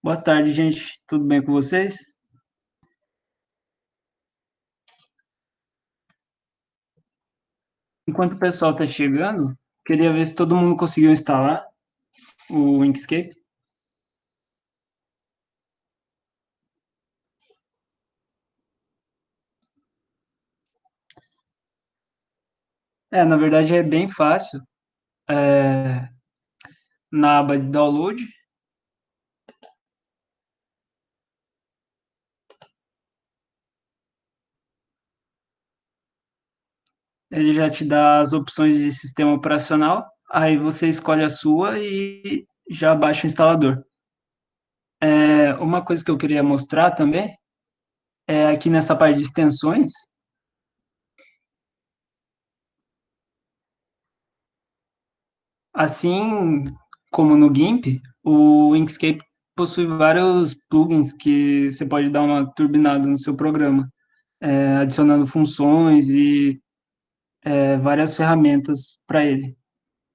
Boa tarde, gente. Tudo bem com vocês? Enquanto o pessoal está chegando, queria ver se todo mundo conseguiu instalar o Inkscape. Na verdade é bem fácil. É, Na aba de download, ele já te dá as opções de sistema operacional. Aí você escolhe a sua e já baixa o instalador. Uma coisa que eu queria mostrar também é aqui nessa parte de extensões. Assim como no GIMP, o Inkscape possui vários plugins que você pode dar uma turbinada no seu programa, adicionando funções e várias ferramentas para ele.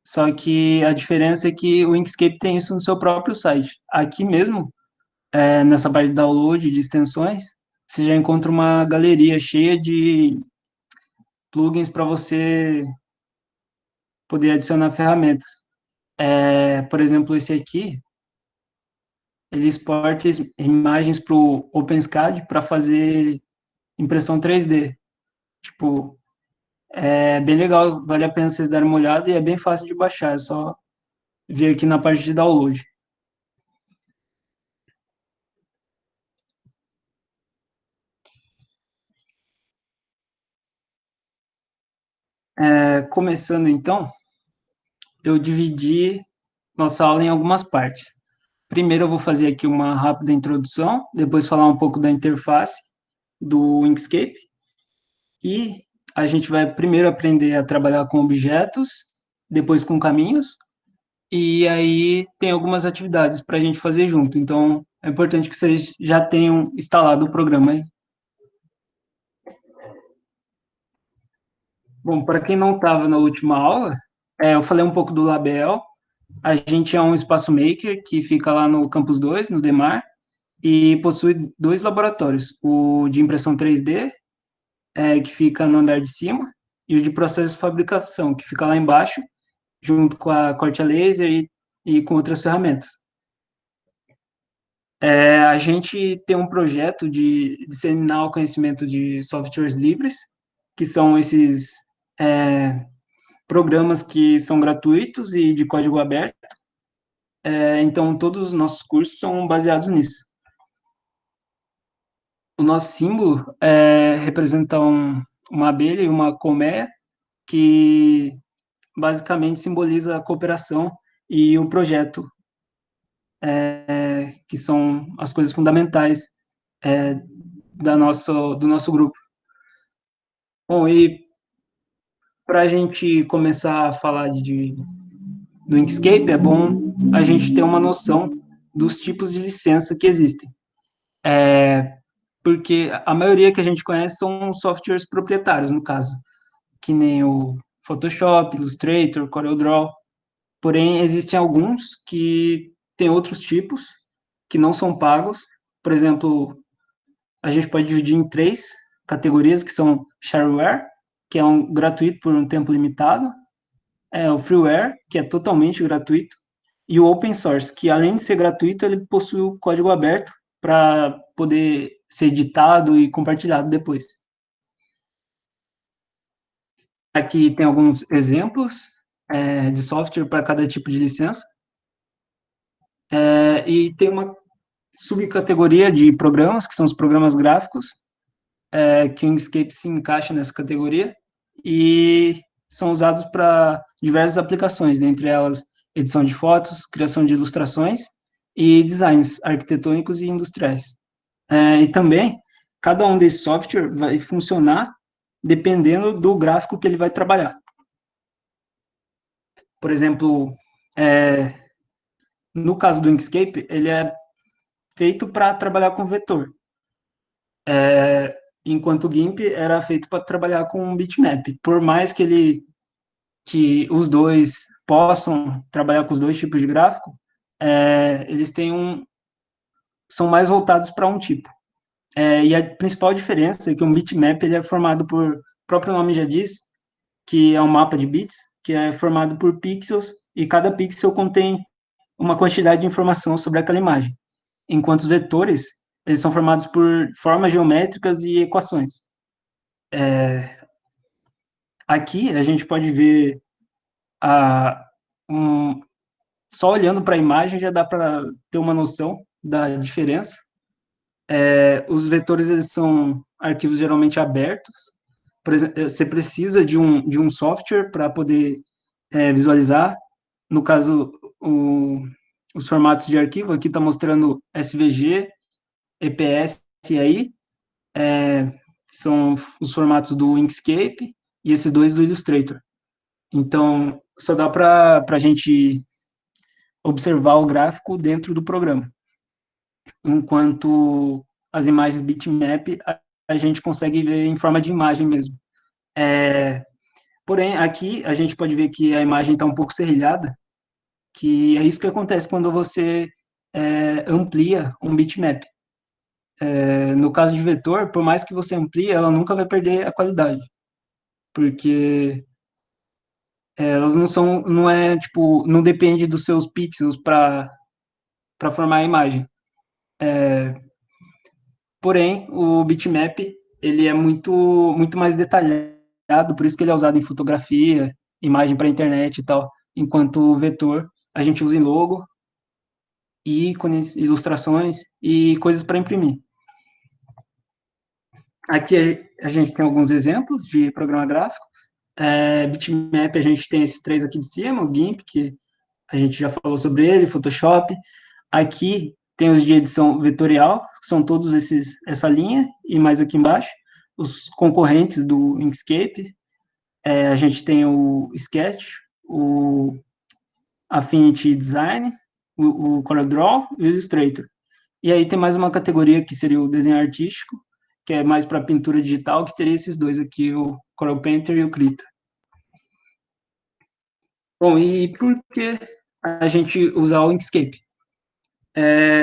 Só que a diferença é que o Inkscape tem isso no seu próprio site. Aqui mesmo, nessa parte de download de extensões, você já encontra uma galeria cheia de plugins para você poder adicionar ferramentas. Por exemplo, esse aqui, ele exporta imagens para o OpenSCAD para fazer impressão 3D. Tipo, é bem legal, vale a pena vocês darem uma olhada e é bem fácil de baixar, é só vir aqui na parte de download. Começando então, eu dividi nossa aula em algumas partes. Primeiro eu vou fazer aqui uma rápida introdução, depois falar um pouco da interface do Inkscape e a gente vai primeiro aprender a trabalhar com objetos, depois com caminhos, e aí tem algumas atividades para a gente fazer junto. Então, é importante que vocês já tenham instalado o programa aí. Bom, para quem não estava na última aula, eu falei um pouco do Label. A gente é um espaço maker que fica lá no Campus 2, no Demar, e possui dois laboratórios, o de impressão 3D, que fica no andar de cima, e o de processo de fabricação, que fica lá embaixo, junto com a corte a laser e com outras ferramentas. A gente tem um projeto de disseminar o conhecimento de softwares livres, que são esses programas que são gratuitos e de código aberto. Então, todos os nossos cursos são baseados nisso. O nosso símbolo representa uma abelha e uma colmeia, que basicamente simboliza a cooperação e o projeto, que são as coisas fundamentais do nosso grupo. Bom, e para a gente começar a falar do Inkscape, é bom a gente ter uma noção dos tipos de licença que existem. Porque a maioria que a gente conhece são softwares proprietários, no caso, que nem o Photoshop, Illustrator, CorelDRAW. Porém, existem alguns que têm outros tipos, que não são pagos. Por exemplo, a gente pode dividir em três categorias, que são shareware, que é um gratuito por um tempo limitado, o freeware, que é totalmente gratuito, e o open source, que além de ser gratuito, ele possui o código aberto para poder ser editado e compartilhado depois. Aqui tem alguns exemplos de software para cada tipo de licença, e tem uma subcategoria de programas, que são os programas gráficos, que o Inkscape se encaixa nessa categoria, e são usados para diversas aplicações, dentre elas edição de fotos, criação de ilustrações e designs arquitetônicos e industriais. E também, cada um desses software vai funcionar dependendo do gráfico que ele vai trabalhar. Por exemplo, no caso do Inkscape, ele é feito para trabalhar com vetor, enquanto o GIMP era feito para trabalhar com bitmap. Por mais que os dois possam trabalhar com os dois tipos de gráfico, eles têm são mais voltados para um tipo. E a principal diferença é que um bitmap ele é formado por, o próprio nome já diz, que é um mapa de bits, que é formado por pixels, e cada pixel contém uma quantidade de informação sobre aquela imagem, enquanto os vetores, eles são formados por formas geométricas e equações. Aqui a gente pode ver a, um, só olhando para a imagem já dá para ter uma noção da diferença. Os vetores eles são arquivos geralmente abertos. Por exemplo, você precisa de um software para poder visualizar. No caso, os formatos de arquivo, aqui está mostrando SVG, EPS e aí, são os formatos do Inkscape e esses dois do Illustrator. Então, só dá para a gente observar o gráfico dentro do programa. Enquanto as imagens bitmap, a gente consegue ver em forma de imagem mesmo. Porém, aqui a gente pode ver que a imagem está um pouco serrilhada, que é isso que acontece quando você amplia um bitmap. No caso de vetor, por mais que você amplie, ela nunca vai perder a qualidade, porque elas não são, não é tipo, não depende dos seus pixels para formar a imagem. Porém, o bitmap ele é muito mais detalhado, por isso que ele é usado em fotografia, imagem para internet e tal, enquanto o vetor a gente usa em logo, ícones, ilustrações e coisas para imprimir. Aqui a gente tem alguns exemplos de programa gráfico. Bitmap a gente tem esses três aqui de cima, o GIMP, que a gente já falou sobre ele, Photoshop. Aqui tem os de edição vetorial, que são todos essa linha, e mais aqui embaixo, os concorrentes do Inkscape. A gente tem o Sketch, o Affinity Design, o CorelDRAW e o Illustrator. E aí tem mais uma categoria que seria o desenho artístico, que é mais para pintura digital, que teria esses dois aqui, o Corel Painter e o Krita. Bom, e por que a gente usar o Inkscape?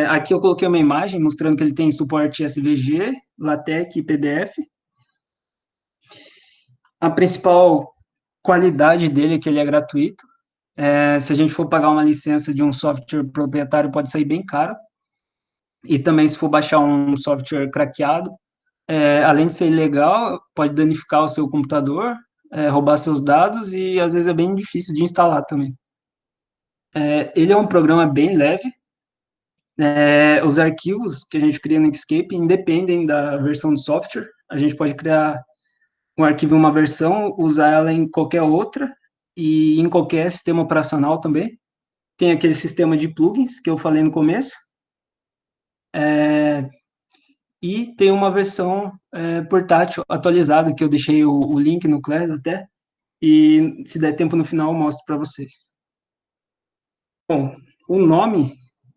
Aqui eu coloquei uma imagem mostrando que ele tem suporte SVG, LaTeX e PDF. A principal qualidade dele é que ele é gratuito. Se a gente for pagar uma licença de um software proprietário, pode sair bem caro. E também, se for baixar um software craqueado, além de ser ilegal, pode danificar o seu computador, roubar seus dados e às vezes é bem difícil de instalar também. Ele é um programa bem leve. Os arquivos que a gente cria no Inkscape independem da versão do software. A gente pode criar um arquivo em uma versão, usar ela em qualquer outra e em qualquer sistema operacional também. Tem aquele sistema de plugins que eu falei no começo. E tem uma versão portátil atualizada, que eu deixei o link no Class até, e se der tempo no final eu mostro para vocês. Bom, o nome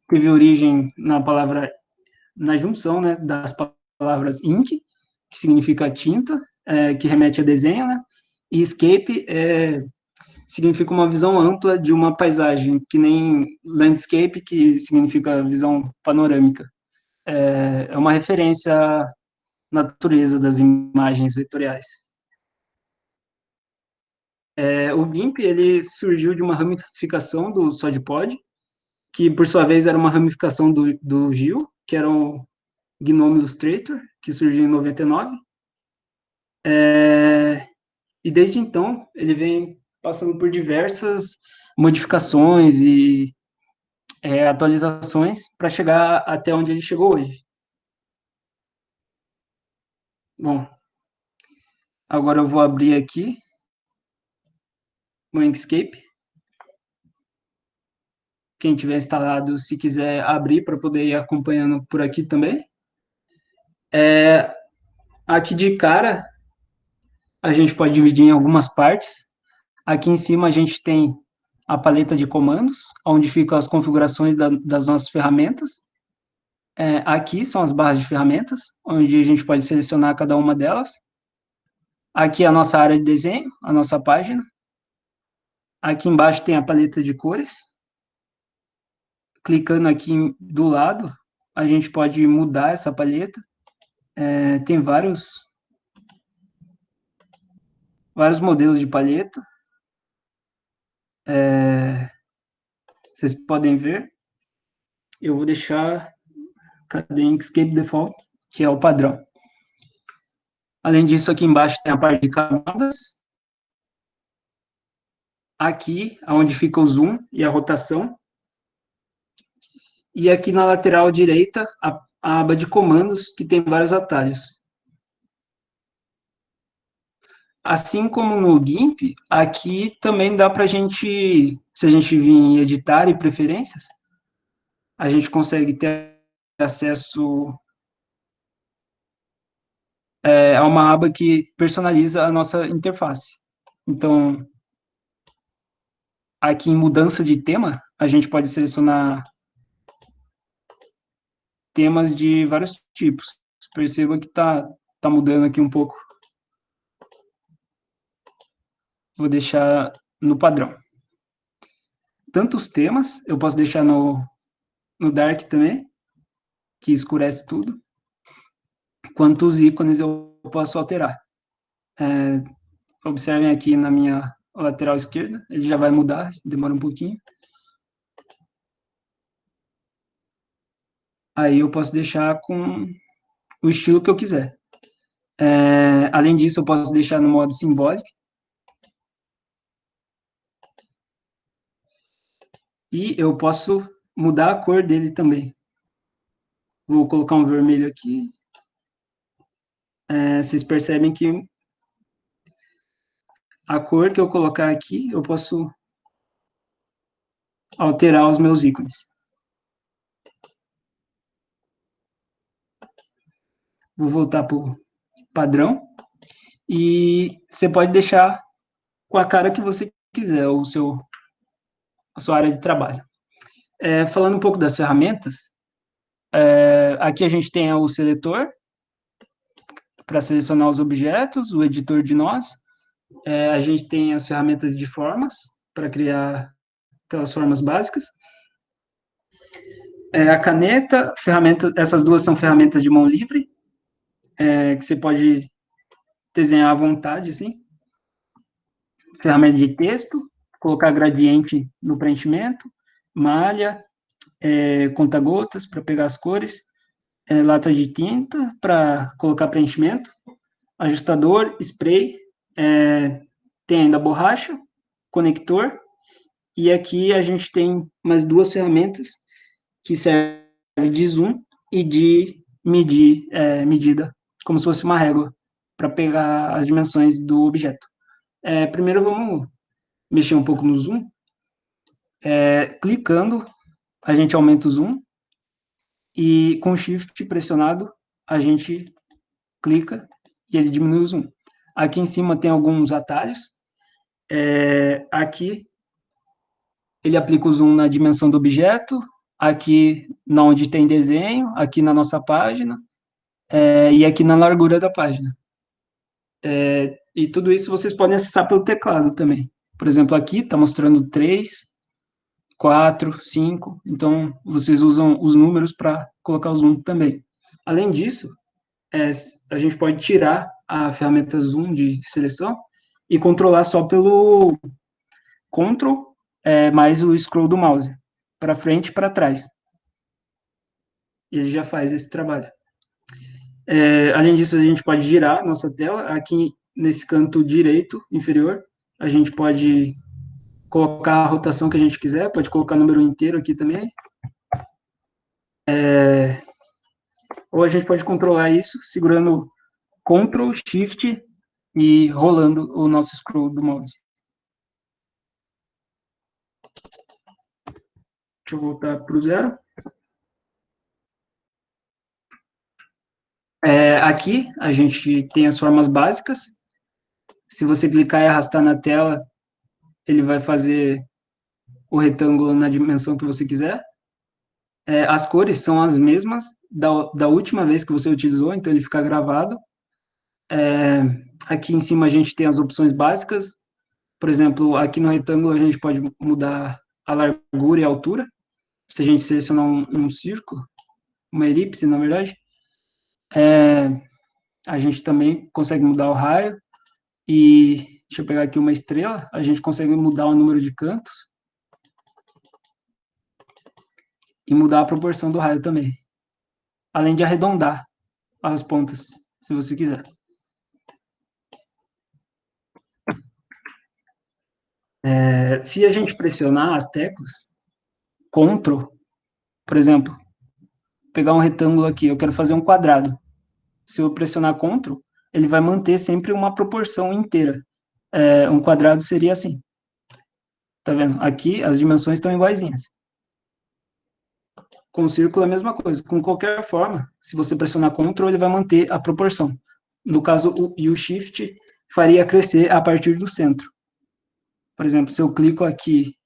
teve origem na junção, né, das palavras ink, que significa tinta, que remete a desenho, né, e escape significa uma visão ampla de uma paisagem, que nem landscape, que significa visão panorâmica. É uma referência à natureza das imagens vetoriais. O GIMP ele surgiu de uma ramificação do SODPOD, que por sua vez era uma ramificação do GIL, que era o GNOME Illustrator, que surgiu em 99. E desde então ele vem passando por diversas modificações e atualizações para chegar até onde ele chegou hoje. Bom, agora eu vou abrir aqui o Inkscape. Quem tiver instalado, se quiser abrir para poder ir acompanhando por aqui também. Aqui de cara, a gente pode dividir em algumas partes. Aqui em cima a gente tem a paleta de comandos, onde ficam as configurações das nossas ferramentas. Aqui são as barras de ferramentas, onde a gente pode selecionar cada uma delas. Aqui é a nossa área de desenho, a nossa página. Aqui embaixo tem a paleta de cores. Clicando aqui do lado, a gente pode mudar essa palheta. Tem vários modelos de palheta. Vocês podem ver. Eu vou deixar, cadê Inkscape Default, que é o padrão. Além disso, aqui embaixo tem a parte de camadas. Aqui, onde fica o zoom e a rotação. E aqui na lateral direita, a aba de comandos, que tem vários atalhos. Assim como no GIMP, aqui também dá para a gente, se a gente vir em editar e preferências, a gente consegue ter acesso a uma aba que personaliza a nossa interface. Então, aqui em mudança de tema, a gente pode selecionar temas de vários tipos. Perceba que tá mudando aqui um pouco. Vou deixar no padrão. Tanto os temas, eu posso deixar no Dark também, que escurece tudo, quanto os ícones eu posso alterar. Observem aqui na minha lateral esquerda, ele já vai mudar, demora um pouquinho. Aí eu posso deixar com o estilo que eu quiser. Além disso, eu posso deixar no modo simbólico. E eu posso mudar a cor dele também. Vou colocar um vermelho aqui. Vocês percebem que a cor que eu colocar aqui, eu posso alterar os meus ícones. Vou voltar para o padrão. E você pode deixar com a cara que você quiser, a sua área de trabalho. Falando um pouco das ferramentas, aqui a gente tem o seletor, para selecionar os objetos, o editor de nós. A gente tem as ferramentas de formas, para criar aquelas formas básicas. A caneta, essas duas são ferramentas de mão livre, que você pode desenhar à vontade, assim. Ferramenta de texto, colocar gradiente no preenchimento, malha, conta-gotas para pegar as cores, lata de tinta para colocar preenchimento, ajustador, spray, tem ainda borracha, conector, e aqui a gente tem mais duas ferramentas que servem de zoom e de medida, como se fosse uma régua, para pegar as dimensões do objeto. Primeiro vamos mexer um pouco no zoom. Clicando, a gente aumenta o zoom, e com o Shift pressionado, a gente clica e ele diminui o zoom. Aqui em cima tem alguns atalhos. Aqui ele aplica o zoom na dimensão do objeto, aqui na onde tem desenho, aqui na nossa página, e aqui na largura da página. E tudo isso vocês podem acessar pelo teclado também. Por exemplo, aqui está mostrando 3, 4, 5, então vocês usam os números para colocar o zoom também. Além disso, a gente pode tirar a ferramenta zoom de seleção e controlar só pelo Ctrl mais o scroll do mouse, para frente e para trás. Ele já faz esse trabalho. Além disso, a gente pode girar nossa tela. Aqui nesse canto direito inferior, a gente pode colocar a rotação que a gente quiser, pode colocar o número inteiro aqui também. Ou a gente pode controlar isso segurando Ctrl, Shift e rolando o nosso scroll do mouse. Deixa eu voltar para o 0. Aqui a gente tem as formas básicas. Se você clicar e arrastar na tela, ele vai fazer o retângulo na dimensão que você quiser. As cores são as mesmas da última vez que você utilizou, então ele fica gravado. Aqui em cima a gente tem as opções básicas. Por exemplo, aqui no retângulo a gente pode mudar a largura e a altura. Se a gente selecionar um círculo, uma elipse, na verdade, a gente também consegue mudar o raio e, deixa eu pegar aqui uma estrela, a gente consegue mudar o número de cantos e mudar a proporção do raio também, além de arredondar as pontas, se você quiser. Se a gente pressionar as teclas, Ctrl, por exemplo, pegar um retângulo aqui, eu quero fazer um quadrado. Se eu pressionar Ctrl, ele vai manter sempre uma proporção inteira. Um quadrado seria assim. Tá vendo? Aqui as dimensões estão iguaizinhas. Com o círculo é a mesma coisa. Com qualquer forma, se você pressionar Ctrl, ele vai manter a proporção. No caso, o Shift faria crescer a partir do centro. Por exemplo, se eu clico aqui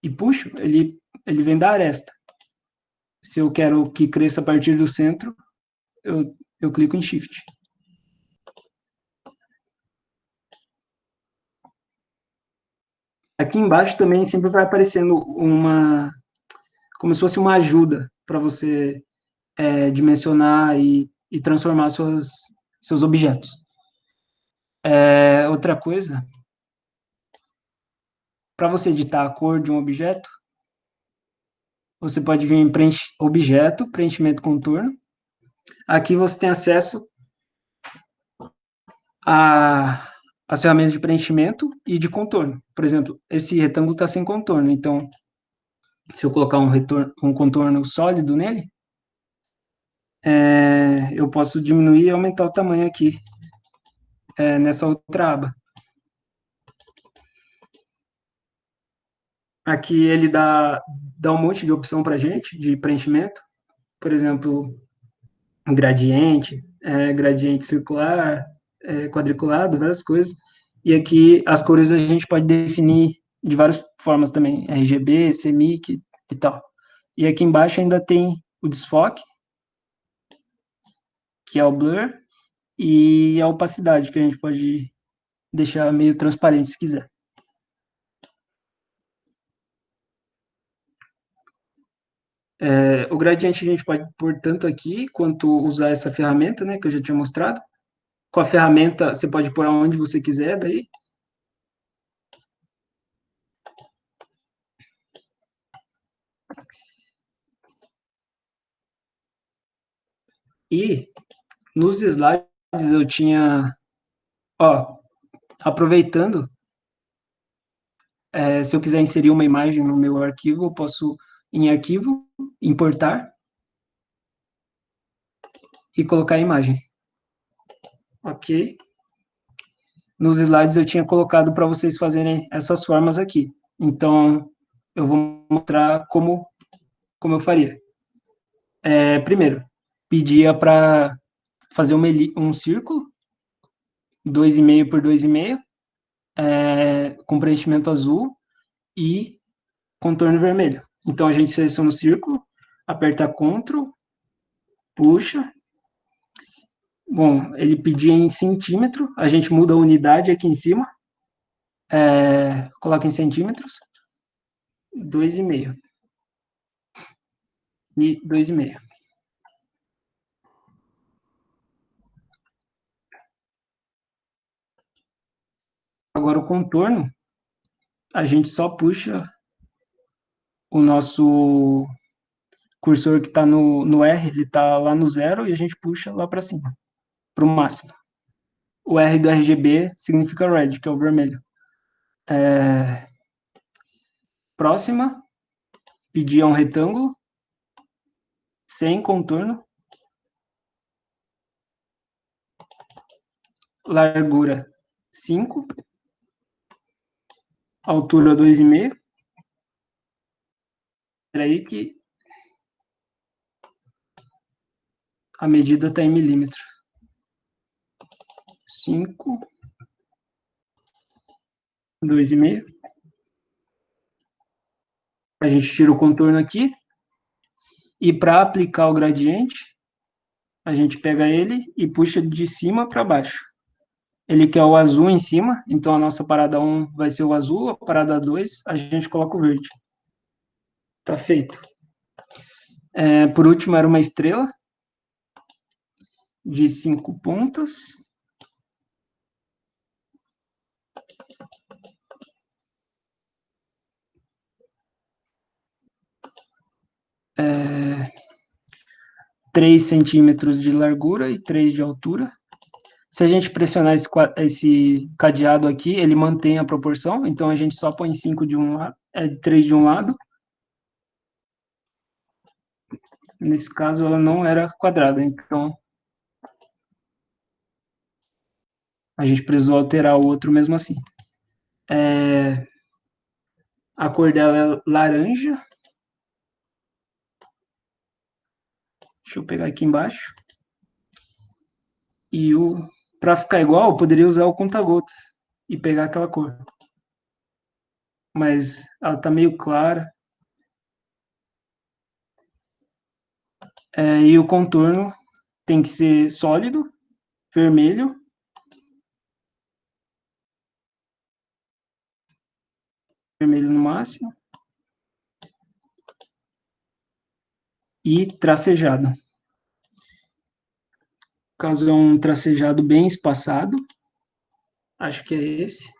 e puxo, ele vem da aresta. Se eu quero que cresça a partir do centro, eu clico em Shift. Aqui embaixo também sempre vai aparecendo como se fosse uma ajuda para você dimensionar e transformar seus objetos. Outra coisa, para você editar a cor de um objeto, você pode vir em objeto, preenchimento contorno. Aqui você tem acesso às ferramentas de preenchimento e de contorno. Por exemplo, esse retângulo está sem contorno, então, se eu colocar um contorno sólido nele, eu posso diminuir e aumentar o tamanho aqui, nessa outra aba. Aqui ele dá um monte de opção para a gente, de preenchimento. Por exemplo, gradiente, gradiente circular, quadriculado, várias coisas. E aqui as cores a gente pode definir de várias formas também, RGB, CMYK e tal. E aqui embaixo ainda tem o desfoque, que é o blur, e a opacidade, que a gente pode deixar meio transparente se quiser. O gradiente a gente pode pôr tanto aqui, quanto usar essa ferramenta, né, que eu já tinha mostrado. Com a ferramenta, você pode pôr aonde você quiser, daí. E nos slides eu tinha, ó, aproveitando, se eu quiser inserir uma imagem no meu arquivo, eu posso em arquivo, importar e colocar a imagem. Ok? Nos slides eu tinha colocado para vocês fazerem essas formas aqui. Então, eu vou mostrar como eu faria. Primeiro, pedia para fazer um círculo, 2,5 por 2,5, com preenchimento azul e contorno vermelho. Então, a gente seleciona o círculo, aperta Ctrl, puxa. Bom, ele pedia em centímetro, a gente muda a unidade aqui em cima, coloca em centímetros, 2,5 e 2,5. Agora, o contorno, a gente só puxa o nosso cursor que está no R, ele está lá no 0 e a gente puxa lá para cima, para o máximo. O R do RGB significa red, que é o vermelho. Próxima, pedia um retângulo, sem contorno, largura 5, altura 2,5. Espera aí que a medida está em milímetro. 5, 2,5. A gente tira o contorno aqui. E para aplicar o gradiente, a gente pega ele e puxa de cima para baixo. Ele quer o azul em cima, então a nossa parada 1 vai ser o azul, a parada 2 a gente coloca o verde. Tá feito. Por último, era uma estrela de 5 pontas. É, 3 centímetros de largura e 3 de altura. Se a gente pressionar esse cadeado aqui, ele mantém a proporção, então a gente só põe 5 de um lado, 3 de um lado. Nesse caso, ela não era quadrada, então a gente precisou alterar o outro mesmo assim. A cor dela é laranja. Deixa eu pegar aqui embaixo. E para ficar igual, eu poderia usar o conta-gotas e pegar aquela cor. Mas ela tá meio clara. E o contorno tem que ser sólido, vermelho, vermelho no máximo, e tracejado. Caso é um tracejado bem espaçado, acho que é esse,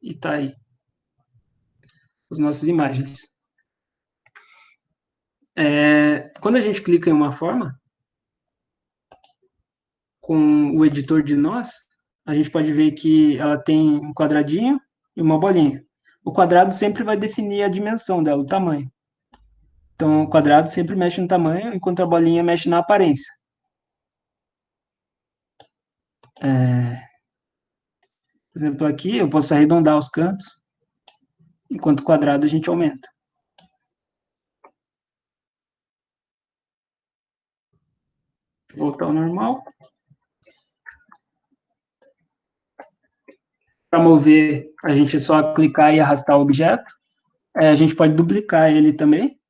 e tá aí as nossas imagens. Quando a gente clica em uma forma, com o editor de nós, a gente pode ver que ela tem um quadradinho e uma bolinha. O quadrado sempre vai definir a dimensão dela, o tamanho. Então, o quadrado sempre mexe no tamanho, enquanto a bolinha mexe na aparência. Por exemplo, aqui eu posso arredondar os cantos, enquanto o quadrado a gente aumenta. Voltar ao normal. Para mover, a gente é só clicar e arrastar o objeto. A gente pode duplicar ele também,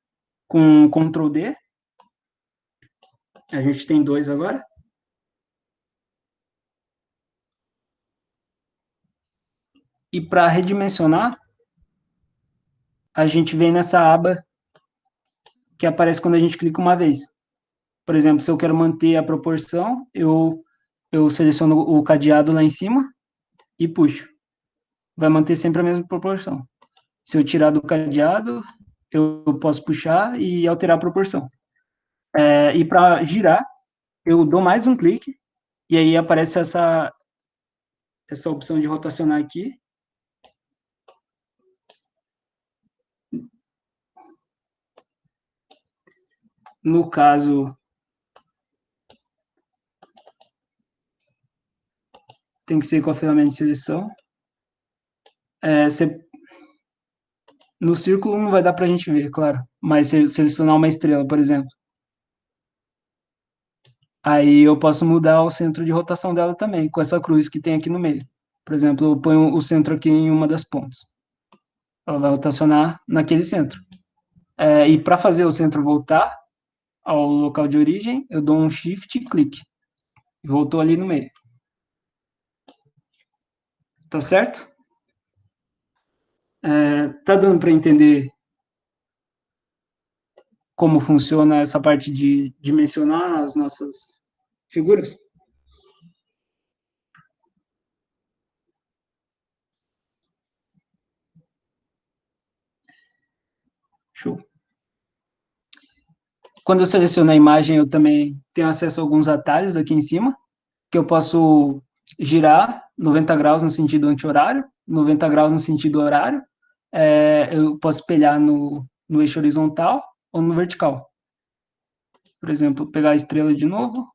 com Ctrl D. A gente tem 2 agora. E para redimensionar, a gente vem nessa aba que aparece quando a gente clica uma vez. Por exemplo, se eu quero manter a proporção, eu seleciono o cadeado lá em cima e puxo. Vai manter sempre a mesma proporção. Se eu tirar do cadeado, eu posso puxar e alterar a proporção. E para girar, eu dou mais um clique e aí aparece essa opção de rotacionar aqui. No caso, tem que ser com a ferramenta de seleção. No círculo não vai dar para a gente ver, claro, mas se eu selecionar uma estrela, por exemplo, aí eu posso mudar o centro de rotação dela também, com essa cruz que tem aqui no meio. Por exemplo, eu ponho o centro aqui em uma das pontas. Ela vai rotacionar naquele centro. E para fazer o centro voltar ao local de origem, eu dou um Shift e clique. Voltou ali no meio. Tá certo? Tá dando para entender como funciona essa parte de dimensionar as nossas figuras? Show. Quando eu seleciono a imagem, eu também tenho acesso a alguns atalhos aqui em cima, que eu posso girar 90 graus no sentido anti-horário, 90 graus no sentido horário, eu posso espelhar no eixo horizontal ou no vertical. Por exemplo, pegar a estrela de novo,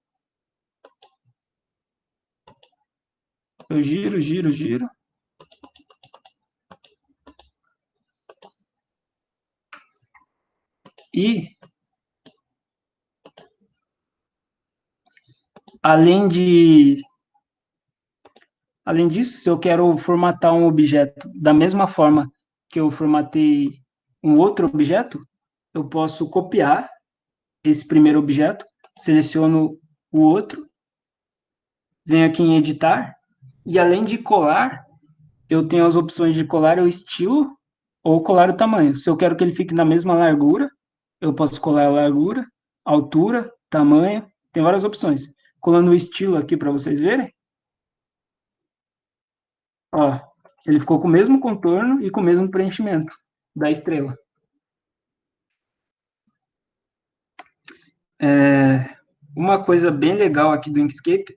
eu giro, giro, giro. E, além disso, se eu quero formatar um objeto da mesma forma que eu formatei um outro objeto, eu posso copiar esse primeiro objeto, seleciono o outro, venho aqui em editar, e além de colar, eu tenho as opções de colar o estilo ou colar o tamanho. Se eu quero que ele fique na mesma largura, eu posso colar a largura. altura, tamanho, tem várias opções. Colando o estilo aqui para vocês verem, ó, ele ficou com o mesmo contorno e com o mesmo preenchimento da estrela. Uma coisa bem legal aqui do Inkscape,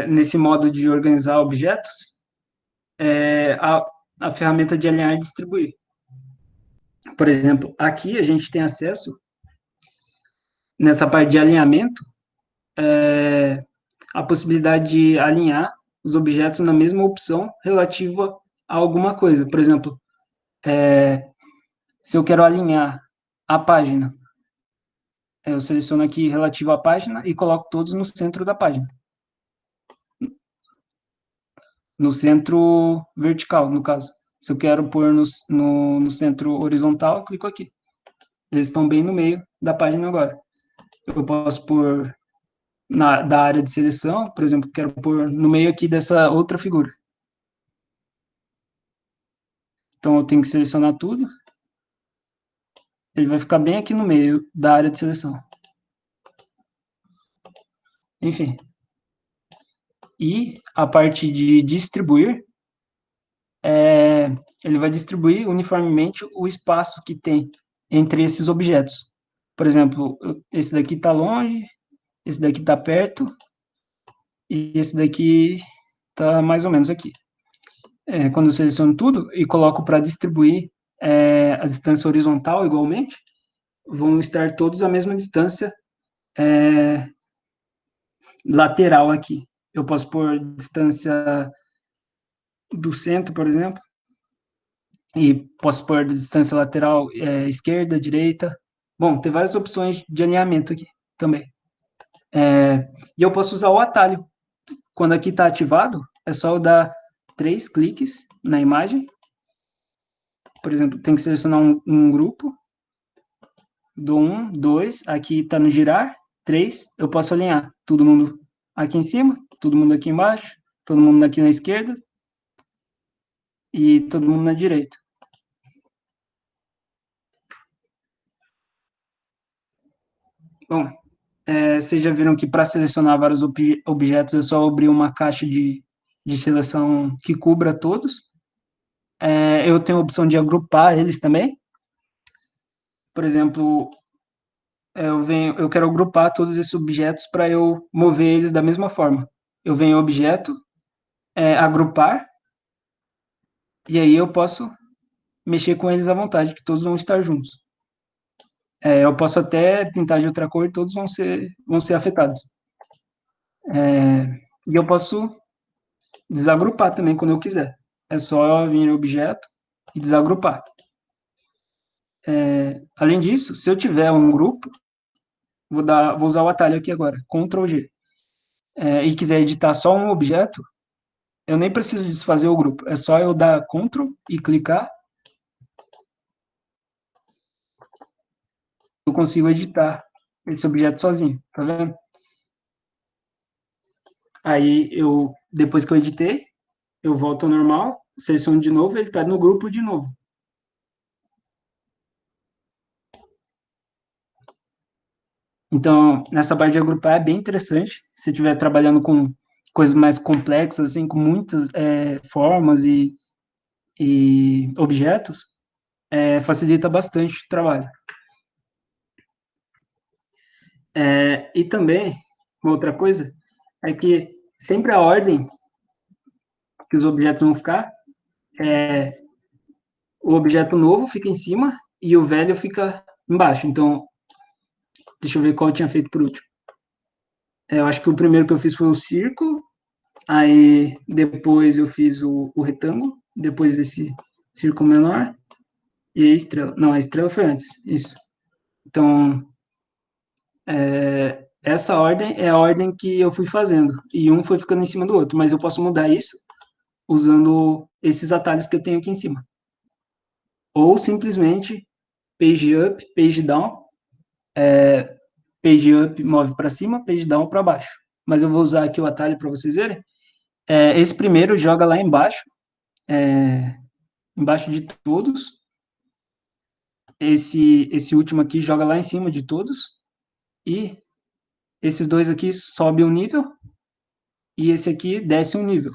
nesse modo de organizar objetos, é a ferramenta de alinhar e distribuir. Por exemplo, aqui a gente tem acesso, nessa parte de alinhamento, a possibilidade de alinhar os objetos na mesma opção relativa a alguma coisa. Por exemplo, se eu quero alinhar a página, eu seleciono aqui relativo à página e coloco todos no centro da página. No centro vertical, no caso. Se eu quero pôr no centro horizontal, eu clico aqui. Eles estão bem no meio da página agora. Eu posso pôr da área de seleção, por exemplo, quero pôr no meio aqui dessa outra figura. Então, eu tenho que selecionar tudo. Ele vai ficar bem aqui no meio da área de seleção. Enfim. E a parte de distribuir, ele vai distribuir uniformemente o espaço que tem entre esses objetos. Por exemplo, esse daqui está longe, esse daqui está perto, e esse daqui está mais ou menos aqui. Quando eu seleciono tudo e coloco para distribuir a distância horizontal igualmente, vão estar todos à mesma distância lateral aqui. Eu posso pôr distância do centro, por exemplo, e posso pôr distância lateral esquerda, direita. Bom, tem várias opções de alinhamento aqui também. E eu posso usar o atalho. Quando aqui está ativado, é só eu dar 3 cliques na imagem. Por exemplo, tem que selecionar um grupo. Dou 1, 2, aqui está no girar. 3, eu posso alinhar todo mundo aqui em cima, todo mundo aqui embaixo, todo mundo aqui na esquerda e todo mundo na direita. Bom, vocês já viram que para selecionar vários objetos é só abrir uma caixa de seleção que cubra todos. Eu tenho a opção de agrupar eles também. Por exemplo, eu quero agrupar todos esses objetos para eu mover eles da mesma forma. Eu venho objeto, agrupar, e aí eu posso mexer com eles à vontade, que todos vão estar juntos. Eu posso até pintar de outra cor e todos vão ser afetados. E eu posso desagrupar também quando eu quiser. É só vir no objeto e desagrupar. Além disso, se eu tiver um grupo, vou usar o atalho aqui agora, Ctrl G, e quiser editar só um objeto, eu nem preciso desfazer o grupo, é só eu dar Ctrl e clicar, eu consigo editar esse objeto sozinho, tá vendo? Aí, depois que eu editei, eu volto ao normal, seleciono de novo, ele está no grupo de novo. Então, nessa parte de agrupar é bem interessante, se estiver trabalhando com coisas mais complexas, assim, com muitas formas e objetos, facilita bastante o trabalho. E também, uma outra coisa, é que sempre a ordem que os objetos vão ficar, o objeto novo fica em cima e o velho fica embaixo. Então, deixa eu ver qual eu tinha feito por último. Eu acho que o primeiro que eu fiz foi o círculo, aí depois eu fiz o retângulo, depois esse círculo menor, e a estrela. Não, a estrela foi antes, isso. Então, essa ordem é a ordem que eu fui fazendo, e um foi ficando em cima do outro, mas eu posso mudar isso usando esses atalhos que eu tenho aqui em cima. Ou simplesmente page up, page down, page up move para cima, page down para baixo. Mas eu vou usar aqui o atalho para vocês verem. Esse primeiro joga lá embaixo, embaixo de todos. esse último aqui joga lá em cima de todos, e esses dois aqui sobe um nível, e esse aqui desce um nível.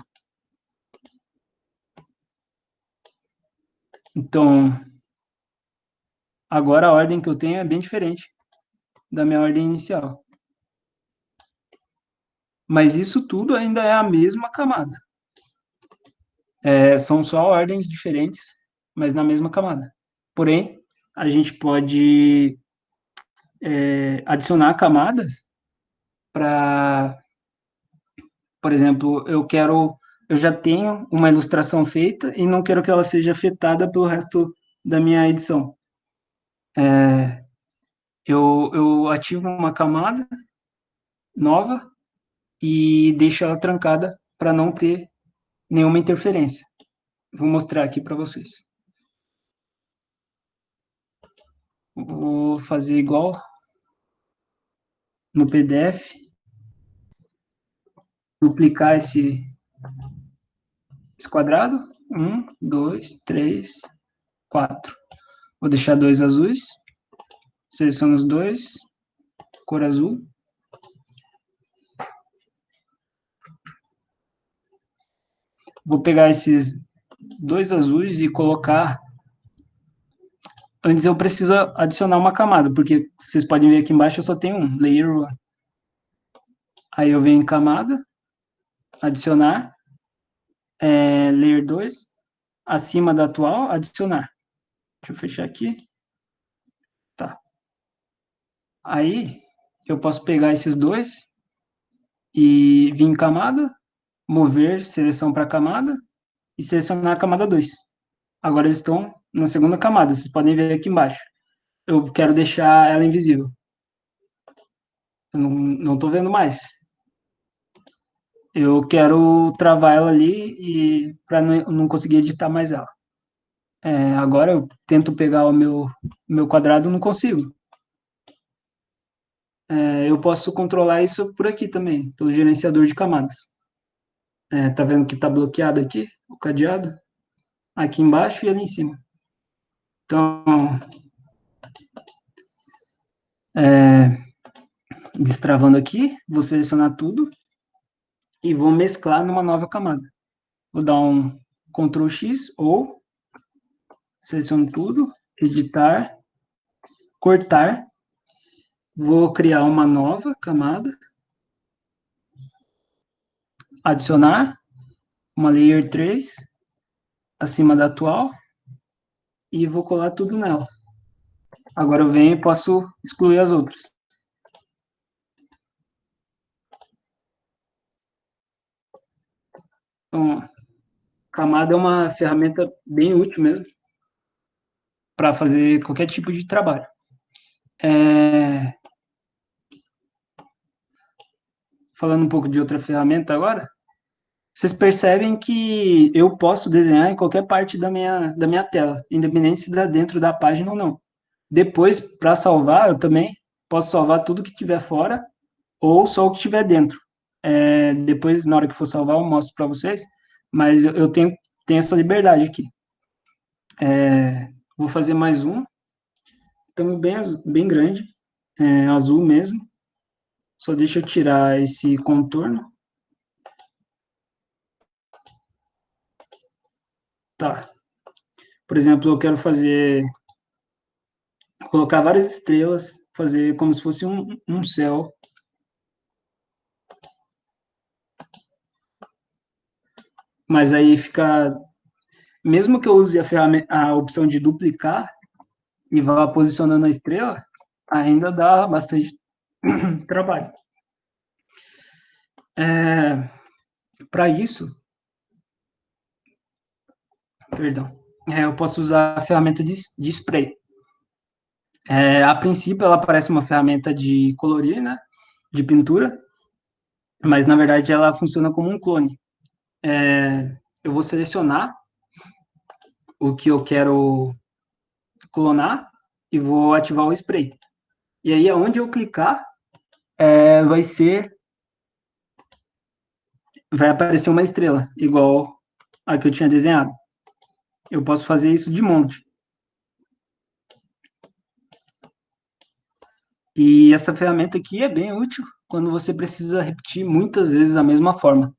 Então, agora a ordem que eu tenho é bem diferente da minha ordem inicial. Mas isso tudo ainda é a mesma camada. São só ordens diferentes, mas na mesma camada. Porém, a gente pode adicionar camadas para, por exemplo, eu já tenho uma ilustração feita e não quero que ela seja afetada pelo resto da minha edição. Eu ativo uma camada nova e deixo ela trancada para não ter nenhuma interferência. Vou mostrar aqui para vocês. Vou fazer igual no PDF, duplicar esse quadrado. 1, 2, 3, 4. Vou deixar dois azuis. Seleciono os dois, cor azul. Vou pegar esses dois azuis e colocar. Antes eu preciso adicionar uma camada, porque vocês podem ver aqui embaixo eu só tenho um, Layer 1. Aí eu venho em camada, adicionar, Layer 2, acima da atual, adicionar. Deixa eu fechar aqui. Tá. Aí eu posso pegar esses dois e vir em camada, mover seleção para camada e selecionar a camada 2. Agora eles estão na segunda camada, vocês podem ver aqui embaixo. Eu quero deixar ela invisível. Eu não estou vendo mais. Eu quero travar ela ali e para não conseguir editar mais ela. Agora eu tento pegar o meu quadrado, não consigo. Eu posso controlar isso por aqui também, pelo gerenciador de camadas. Tá vendo que está bloqueado aqui, o cadeado? Aqui embaixo e ali em cima. Então, destravando aqui, vou selecionar tudo e vou mesclar numa nova camada. Vou dar um Ctrl X ou seleciono tudo, editar, cortar. Vou criar uma nova camada, adicionar uma layer 3 acima da atual e vou colar tudo nela. Agora eu venho e posso excluir as outras. Então, camada é uma ferramenta bem útil mesmo para fazer qualquer tipo de trabalho. Falando um pouco de outra ferramenta agora, vocês percebem que eu posso desenhar em qualquer parte da minha tela, independente se está dentro da página ou não. Depois, para salvar, eu também posso salvar tudo que estiver fora ou só o que estiver dentro. Depois, na hora que for salvar, eu mostro para vocês, mas eu tenho essa liberdade aqui. Vou fazer mais um. Estamos bem grande, azul mesmo. Só deixa eu tirar esse contorno. Tá. Por exemplo, eu quero colocar várias estrelas, fazer como se fosse um céu. Mas aí fica, mesmo que eu use a opção de duplicar e vá posicionando a estrela, ainda dá bastante trabalho. Para isso, perdão, eu posso usar a ferramenta de spray. A princípio, ela parece uma ferramenta de colorir, né, de pintura, mas na verdade ela funciona como um clone. Eu vou selecionar o que eu quero clonar e vou ativar o spray. E aí, aonde eu clicar, vai aparecer uma estrela, igual a que eu tinha desenhado. Eu posso fazer isso de monte. E essa ferramenta aqui é bem útil quando você precisa repetir muitas vezes a mesma forma.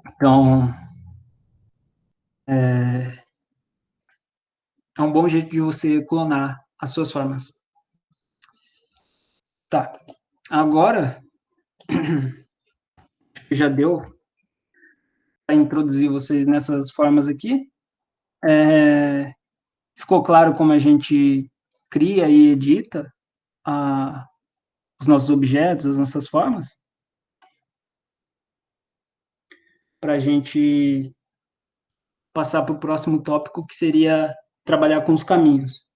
Então, é um bom jeito de você clonar as suas formas. Tá. Agora, já deu para introduzir vocês nessas formas aqui. É, ficou claro como a gente cria e edita os nossos objetos, as nossas formas? Para a gente passar para o próximo tópico, que seria trabalhar com os caminhos.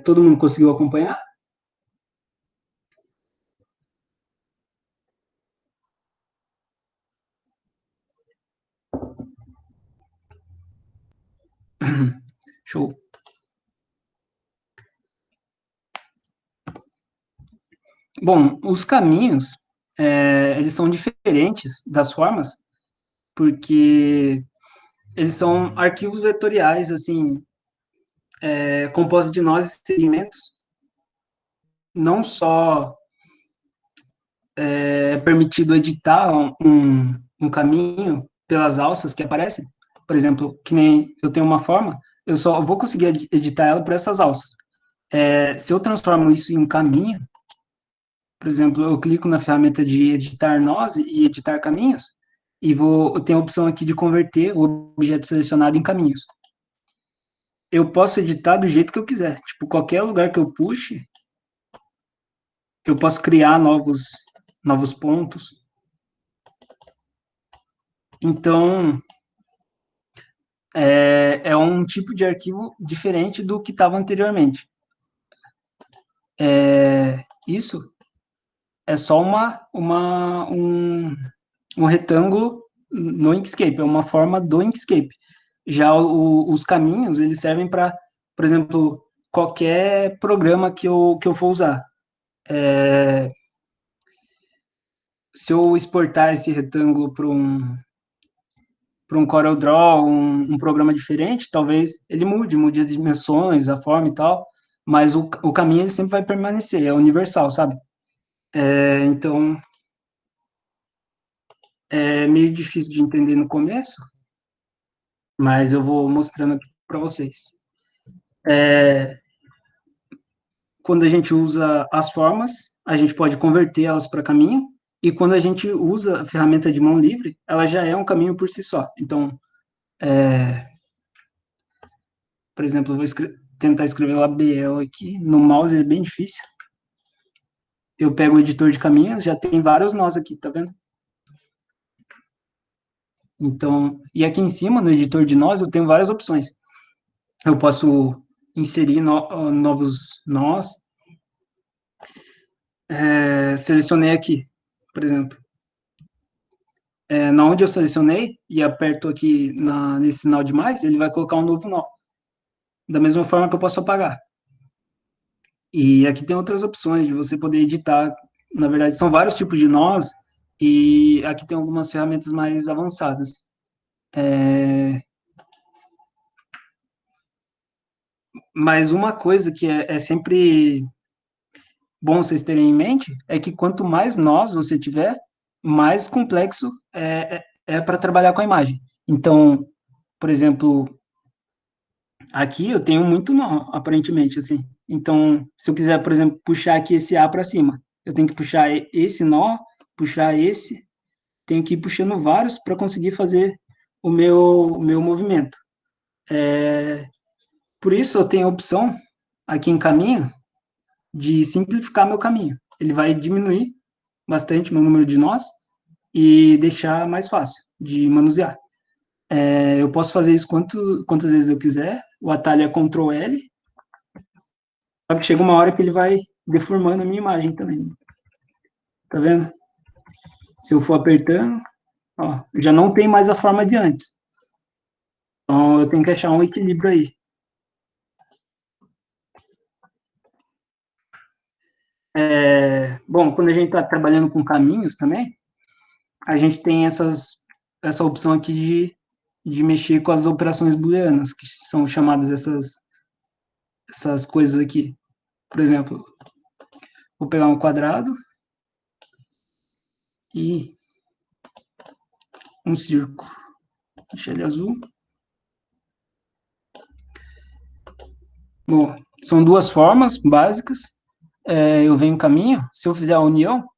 Todo mundo conseguiu acompanhar? Show. Bom, os caminhos, eles são diferentes das formas, porque eles são arquivos vetoriais, assim, compostos de nós e segmentos. Não só é permitido editar um caminho pelas alças que aparecem, por exemplo, que nem eu tenho uma forma, eu só vou conseguir editar ela por essas alças. Se eu transformo isso em um caminho, por exemplo, eu clico na ferramenta de editar nós e editar caminhos, e eu tenho a opção aqui de converter o objeto selecionado em caminhos. Eu posso editar do jeito que eu quiser. Tipo, qualquer lugar que eu puxe, eu posso criar novos pontos. Então, é um tipo de arquivo diferente do que estava anteriormente. Isso é só um retângulo no Inkscape, é uma forma do Inkscape. Já os caminhos, eles servem para, por exemplo, qualquer programa que eu for usar. Se eu exportar esse retângulo para um CorelDRAW, um programa diferente, talvez ele mude as dimensões, a forma e tal, mas o caminho ele sempre vai permanecer, é universal, sabe? Então, é meio difícil de entender no começo, mas eu vou mostrando aqui para vocês. Quando a gente usa as formas, a gente pode converter elas para caminho, e quando a gente usa a ferramenta de mão livre, ela já é um caminho por si só. Então, por exemplo, eu vou tentar escrever Label aqui, no mouse é bem difícil. Eu pego o editor de caminhos, já tem vários nós aqui, tá vendo? Então, e aqui em cima, no editor de nós, eu tenho várias opções. Eu posso inserir novos nós. Selecionei aqui, por exemplo. Na onde eu selecionei e aperto aqui nesse sinal de mais, ele vai colocar um novo nó. Da mesma forma que eu posso apagar. E aqui tem outras opções de você poder editar. Na verdade, são vários tipos de nós, e aqui tem algumas ferramentas mais avançadas. Mas uma coisa que é sempre bom vocês terem em mente é que quanto mais nós você tiver, mais complexo é para trabalhar com a imagem. Então, por exemplo, aqui eu tenho muito nó, aparentemente, assim. Então, se eu quiser, por exemplo, puxar aqui esse A para cima, eu tenho que puxar esse nó, puxar esse, tenho que ir puxando vários para conseguir fazer o meu movimento. Por isso, eu tenho a opção aqui em caminho de simplificar meu caminho. Ele vai diminuir bastante meu número de nós e deixar mais fácil de manusear. Eu posso fazer isso quantas vezes eu quiser. O atalho é Ctrl L. Só que chega uma hora que ele vai deformando a minha imagem também. Tá vendo? Se eu for apertando, ó, já não tem mais a forma de antes. Então eu tenho que achar um equilíbrio aí. Bom, quando a gente está trabalhando com caminhos também, a gente tem essa opção aqui de mexer com as operações booleanas, que são chamadas essas coisas aqui. Por exemplo, vou pegar um quadrado e um círculo. Deixa ele azul. Bom, são duas formas básicas. Eu venho caminho. Se eu fizer a união,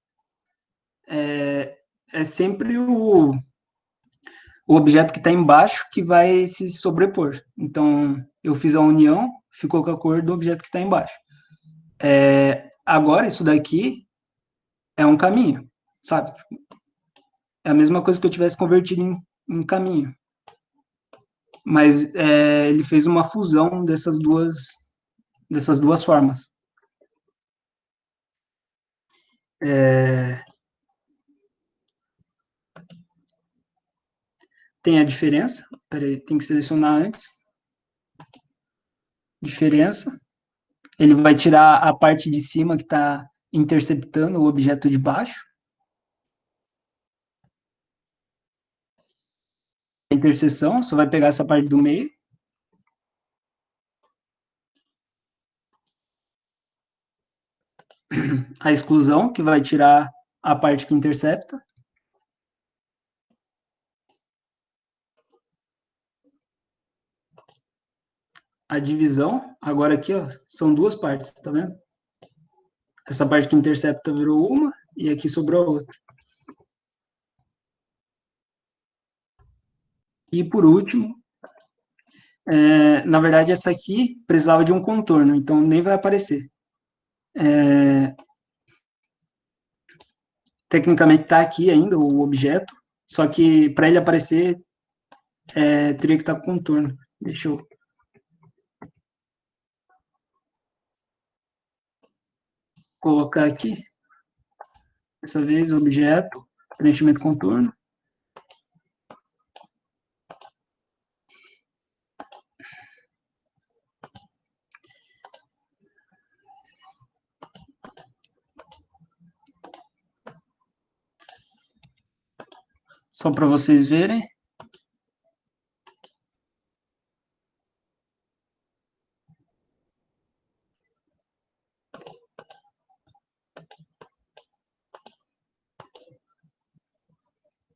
é sempre o objeto que está embaixo que vai se sobrepor. Então, eu fiz a união, ficou com a cor do objeto que está embaixo. Agora, isso daqui é um caminho, sabe? É a mesma coisa que eu tivesse convertido em caminho. Mas ele fez uma fusão dessas duas formas. Tem a diferença, peraí, tem que selecionar antes. Diferença. Ele vai tirar a parte de cima que está interceptando o objeto de baixo. A interseção, só vai pegar essa parte do meio. A exclusão, que vai tirar a parte que intercepta. A divisão, agora aqui, ó, são duas partes, tá vendo? Essa parte que intercepta virou uma e aqui sobrou outra. E por último, na verdade, essa aqui precisava de um contorno, então nem vai aparecer. Tecnicamente está aqui ainda o objeto, só que para ele aparecer, teria que estar com contorno. Deixa eu colocar aqui, dessa vez, objeto, preenchimento contorno. Só para vocês verem.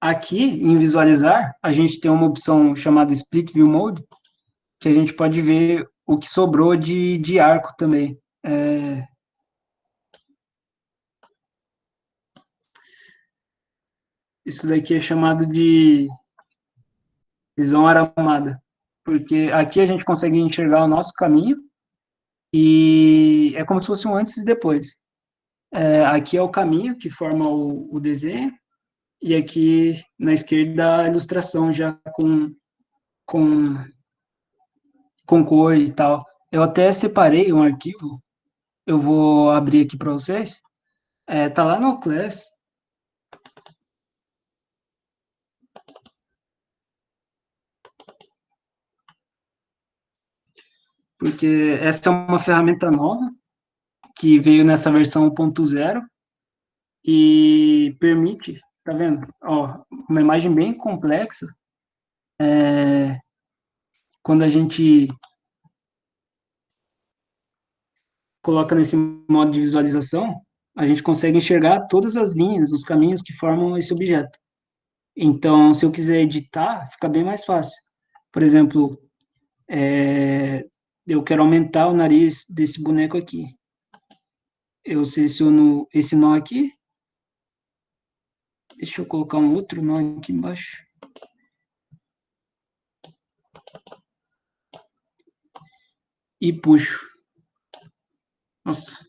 Aqui, em visualizar, a gente tem uma opção chamada Split View Mode, que a gente pode ver o que sobrou de arco também. Isso daqui é chamado de visão aramada, porque aqui a gente consegue enxergar o nosso caminho e é como se fosse um antes e depois. Aqui é o caminho que forma o desenho e aqui na esquerda a ilustração já com, com cor e tal. Eu até separei um arquivo, eu vou abrir aqui para vocês. Tá lá no Class. Porque essa é uma ferramenta nova que veio nessa versão 1.0 e permite, tá vendo? Ó, uma imagem bem complexa. Quando a gente coloca nesse modo de visualização, a gente consegue enxergar todas as linhas, os caminhos que formam esse objeto. Então, se eu quiser editar, fica bem mais fácil. Por exemplo, eu quero aumentar o nariz desse boneco aqui. Eu seleciono esse nó aqui. Deixa eu colocar um outro nó aqui embaixo. E puxo. Nossa.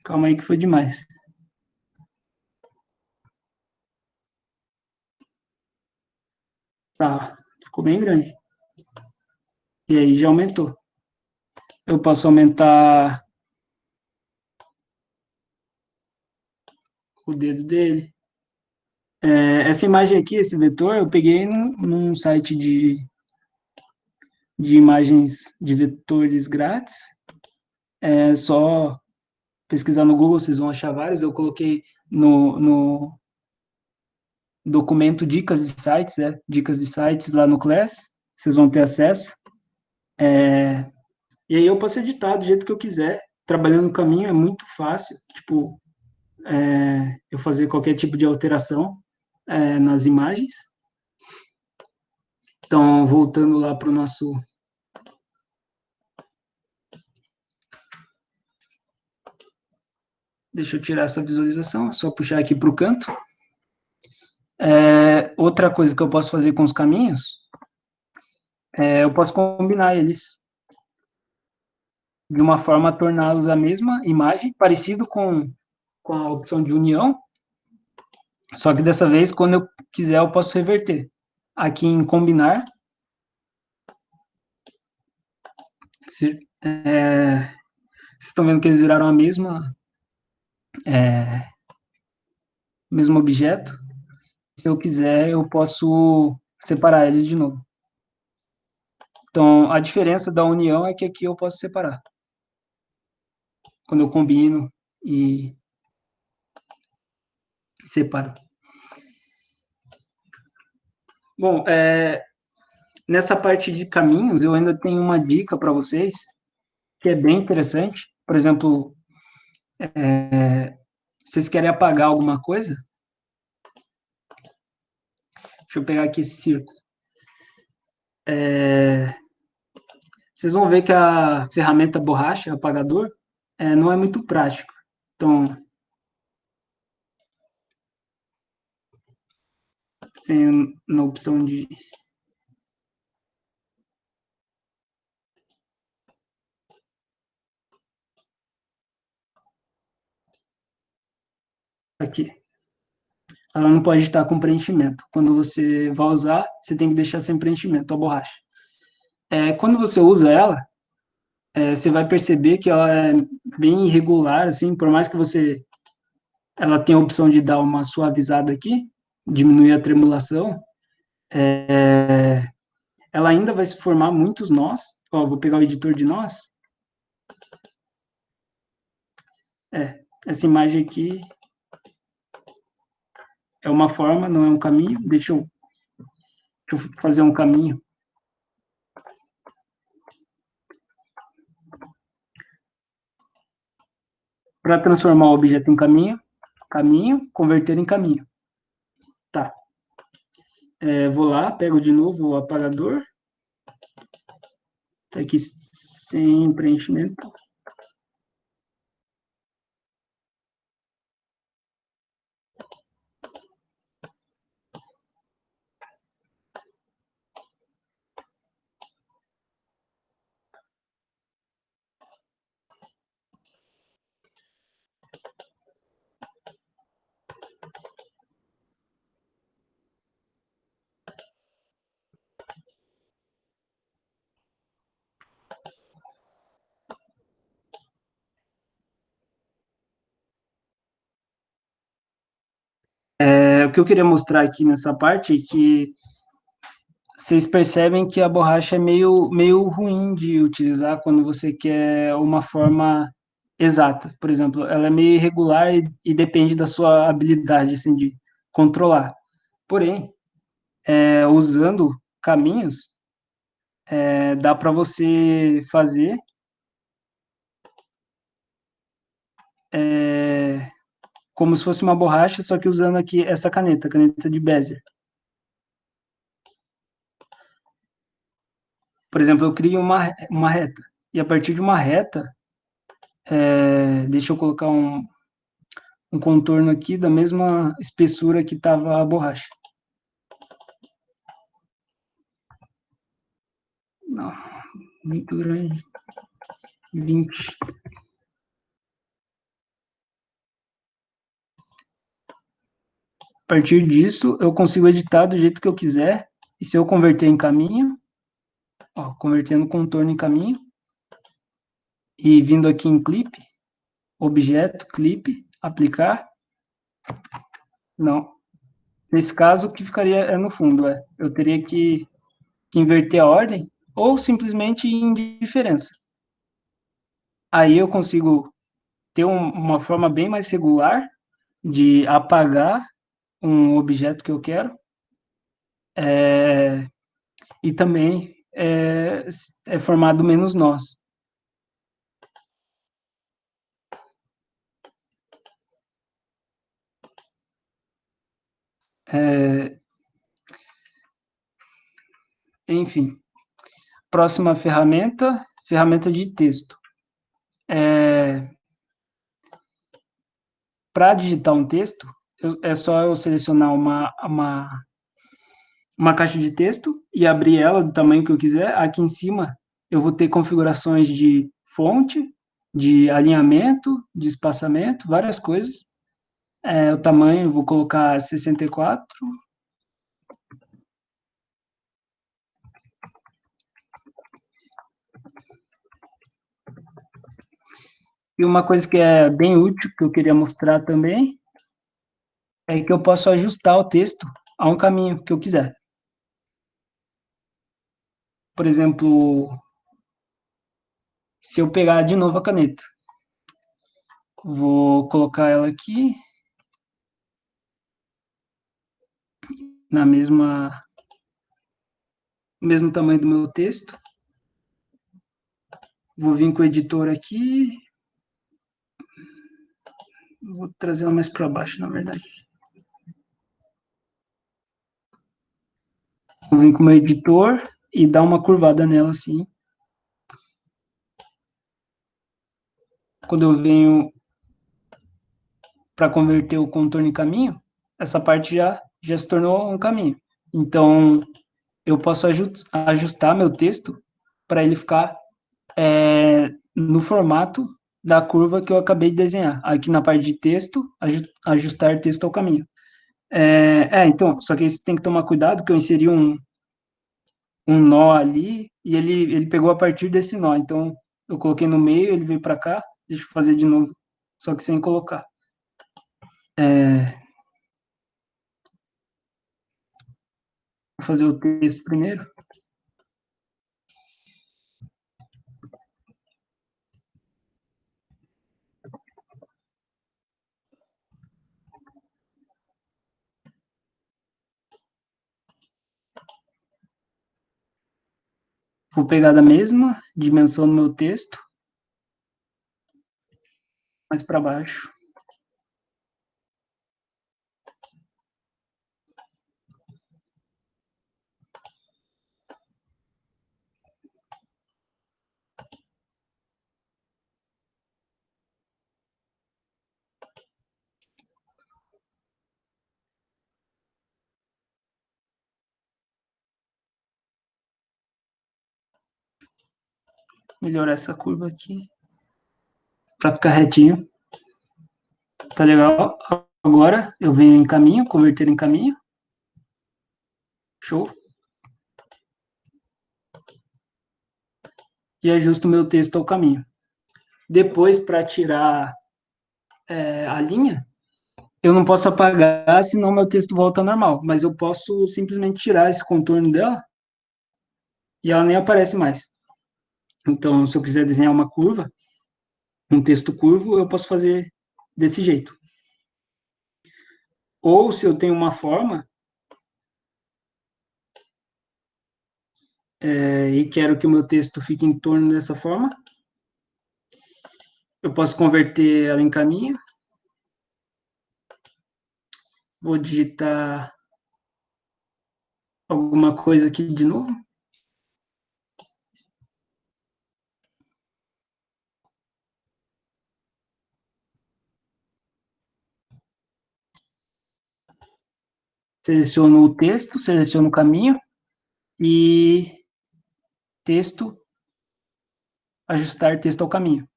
Calma aí que foi demais. Tá, ficou bem grande. E aí já aumentou. Eu posso aumentar o dedo dele. Essa imagem aqui, esse vetor, eu peguei num site de imagens de vetores grátis. É só pesquisar no Google, vocês vão achar vários. Eu coloquei no documento dicas de sites lá no Class, vocês vão ter acesso. E aí eu posso editar do jeito que eu quiser. Trabalhando no caminho é muito fácil, tipo, eu fazer qualquer tipo de alteração nas imagens. Então, voltando lá para o nosso... Deixa eu tirar essa visualização, é só puxar aqui para o canto. Outra coisa que eu posso fazer com os caminhos, eu posso combinar eles de uma forma a torná-los a mesma imagem, parecido com a opção de união, só que dessa vez, quando eu quiser, eu posso reverter. Aqui em combinar, vocês estão vendo que eles viraram a mesmo objeto. Se eu quiser, eu posso separar eles de novo. Então, a diferença da união é que aqui eu posso separar. Quando eu combino e separo. Bom, nessa parte de caminhos, eu ainda tenho uma dica para vocês, que é bem interessante. Por exemplo, vocês querem apagar alguma coisa? Deixa eu pegar aqui esse círculo. Vocês vão ver que a ferramenta borracha, apagador, não é muito prático. Então, tem na opção de... Aqui. Ela não pode estar com preenchimento. Quando você vai usar, você tem que deixar sem preenchimento a borracha. Quando você usa ela, você vai perceber que ela é bem irregular, assim, por mais que ela tenha a opção de dar uma suavizada aqui, diminuir a tremulação, ela ainda vai se formar muitos nós. Ó, vou pegar o editor de nós. Essa imagem aqui é uma forma, não é um caminho. Deixa eu fazer um caminho. Para transformar o objeto em caminho, converter em caminho. Tá. Vou lá, pego de novo o apagador. Tá aqui sem preenchimento. O que eu queria mostrar aqui nessa parte é que vocês percebem que a borracha é meio ruim de utilizar quando você quer uma forma exata. Por exemplo, ela é meio irregular e depende da sua habilidade assim, de controlar. Porém, usando caminhos, dá para você fazer como se fosse uma borracha, só que usando aqui essa caneta de Bezier. Por exemplo, eu crio uma reta, e a partir de uma reta, deixa eu colocar um contorno aqui da mesma espessura que estava a borracha. Não, muito grande. 20. A partir disso, eu consigo editar do jeito que eu quiser. E se eu converter em caminho, ó, convertendo contorno em caminho, e vindo aqui em clipe, objeto, clipe, aplicar, não. Nesse caso, o que ficaria no fundo, eu teria que inverter a ordem ou simplesmente em diferença. Aí eu consigo ter uma forma bem mais regular de apagar um objeto que eu quero e também é formado menos nós. É, enfim, próxima ferramenta, ferramenta de texto. Para digitar um texto, é só eu selecionar uma caixa de texto e abrir ela do tamanho que eu quiser. Aqui em cima eu vou ter configurações de fonte, de alinhamento, de espaçamento, várias coisas. O tamanho eu vou colocar 64. E uma coisa que é bem útil, que eu queria mostrar também, é que eu posso ajustar o texto a um caminho que eu quiser. Por exemplo, se eu pegar de novo a caneta, vou colocar ela aqui na mesmo tamanho do meu texto. Vou vir com o editor aqui. Vou trazer ela mais para baixo, na verdade. Vou vir com o meu editor e dar uma curvada nela assim. Quando eu venho para converter o contorno em caminho, essa parte já se tornou um caminho. Então, eu posso ajustar meu texto para ele ficar no formato da curva que eu acabei de desenhar. Aqui na parte de texto, ajustar texto ao caminho. Então, só que você tem que tomar cuidado que eu inseri um nó ali e ele pegou a partir desse nó. Então, eu coloquei no meio, ele veio para cá, deixa eu fazer de novo, só que sem colocar. Vou fazer o texto primeiro. Vou pegar da mesma dimensão do meu texto, mais para baixo. Melhorar essa curva aqui para ficar retinho. Tá legal? Agora eu venho em caminho, converter em caminho. Show. E ajusto o meu texto ao caminho. Depois, para tirar a linha, eu não posso apagar, senão meu texto volta ao normal. Mas eu posso simplesmente tirar esse contorno dela e ela nem aparece mais. Então, se eu quiser desenhar uma curva, um texto curvo, eu posso fazer desse jeito. Ou se eu tenho uma forma e quero que o meu texto fique em torno dessa forma, eu posso converter ela em caminho. Vou digitar alguma coisa aqui de novo. Seleciono o texto, seleciono o caminho e texto, ajustar texto ao caminho.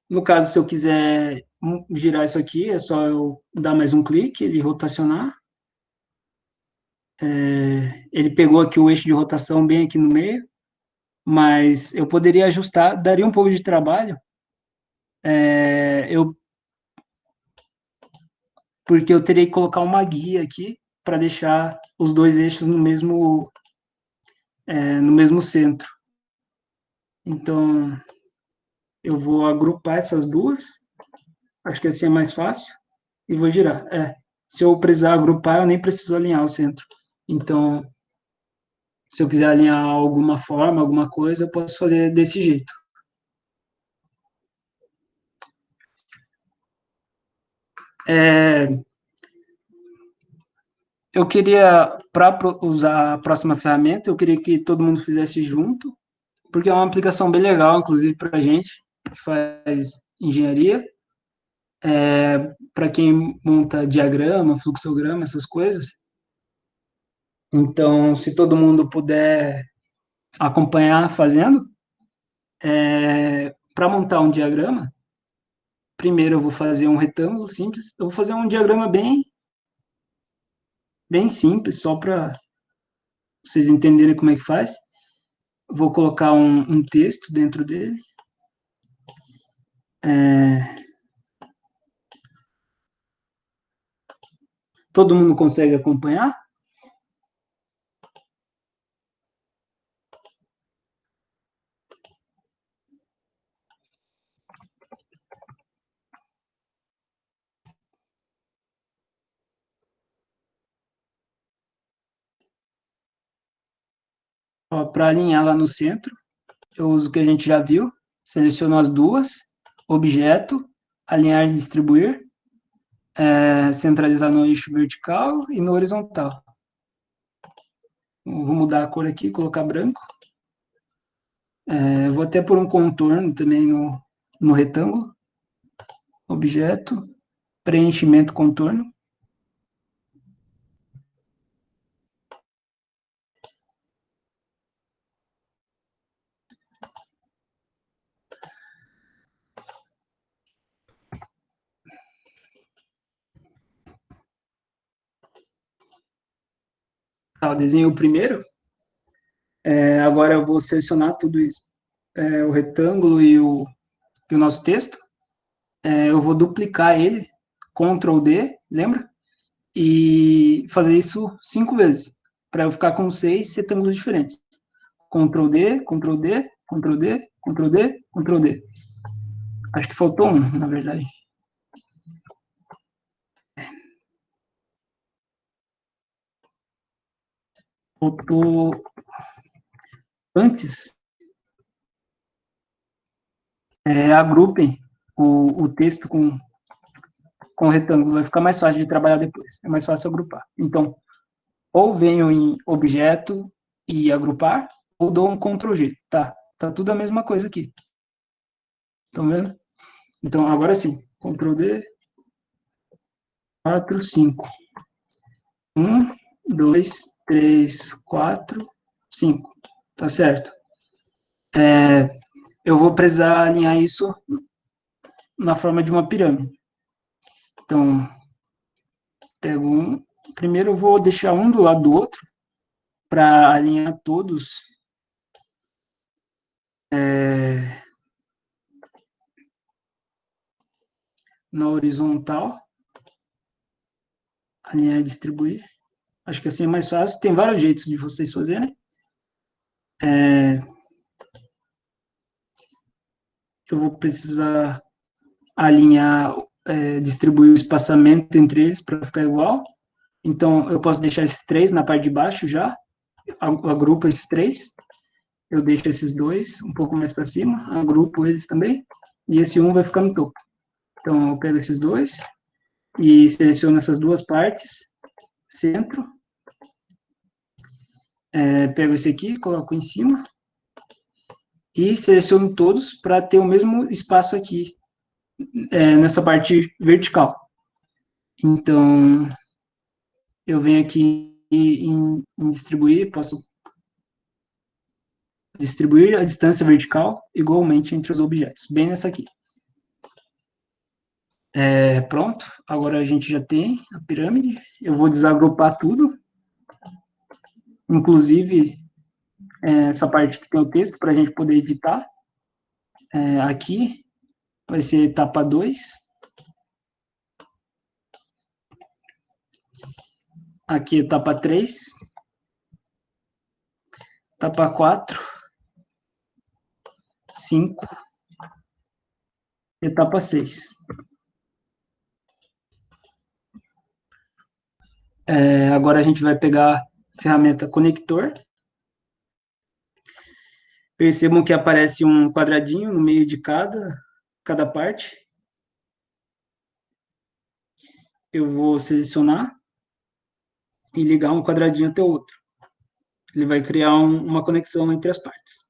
No caso, se eu quiser girar isso aqui, é só eu dar mais um clique, ele rotacionar. Ele pegou aqui o eixo de rotação bem aqui no meio, mas eu poderia ajustar, daria um pouco de trabalho, porque eu teria que colocar uma guia aqui para deixar os dois eixos no mesmo centro. Então, eu vou agrupar essas duas, acho que assim é mais fácil, e vou girar. Se eu precisar agrupar, eu nem preciso alinhar o centro. Então, Se eu quiser alinhar alguma forma, alguma coisa, eu posso fazer desse jeito. É, eu queria, para usar a próxima ferramenta, eu queria que todo mundo fizesse junto, porque é uma aplicação bem legal, inclusive para a gente, que faz engenharia, para quem monta diagrama, fluxograma, essas coisas. Então, se todo mundo puder acompanhar fazendo, para montar um diagrama, primeiro eu vou fazer um retângulo simples, eu vou fazer um diagrama bem simples, só para vocês entenderem como é que faz. Vou colocar um texto dentro dele. Todo mundo consegue acompanhar? Para alinhar lá no centro, eu uso o que a gente já viu, seleciono as duas, objeto, alinhar e distribuir, centralizar no eixo vertical e no horizontal. Vou mudar a cor aqui, colocar branco. Vou até pôr um contorno também no retângulo. Objeto, preenchimento contorno. Tá, desenhei o primeiro. Agora eu vou selecionar tudo isso. O retângulo e o nosso texto. Eu vou duplicar ele, Ctrl D, lembra? E fazer isso 5 vezes, para eu ficar com 6 retângulos diferentes. Ctrl D, Ctrl D, Ctrl D, Ctrl D, Ctrl D. Acho que faltou um, na verdade. Faltou antes, agrupem o texto com o retângulo, vai ficar mais fácil de trabalhar depois, é mais fácil agrupar. Então, ou venho em objeto e agrupar, ou dou um Ctrl G, tá tudo a mesma coisa aqui. Estão vendo? Então, agora sim, Ctrl D, 4, 5. 1, 2, 3, 4, 5. Tá certo? Eu vou precisar alinhar isso na forma de uma pirâmide. Então, pego um. Primeiro eu vou deixar um do lado do outro, para alinhar todos na horizontal. Alinhar e distribuir. Acho que assim é mais fácil. Tem vários jeitos de vocês fazerem. Eu vou precisar alinhar, distribuir o espaçamento entre eles para ficar igual. Então, eu posso deixar esses três na parte de baixo já, agrupo esses três, eu deixo esses dois um pouco mais para cima, agrupo eles também, e esse um vai ficar no topo. Então, eu pego esses dois e seleciono essas duas partes, centro, pego esse aqui, coloco em cima, e seleciono todos para ter o mesmo espaço aqui, nessa parte vertical. Então, eu venho aqui em distribuir, posso distribuir a distância vertical igualmente entre os objetos, bem nessa aqui. Pronto, agora a gente já tem a pirâmide. Eu vou desagrupar tudo, inclusive essa parte que tem o texto, para a gente poder editar. Aqui vai ser etapa 2. Aqui etapa 3. Etapa 4. 5. Etapa 6. Agora a gente vai pegar a ferramenta conector Percebam que aparece um quadradinho no meio de cada parte. Eu vou selecionar e ligar um quadradinho até o outro. Ele vai criar uma conexão entre as partes.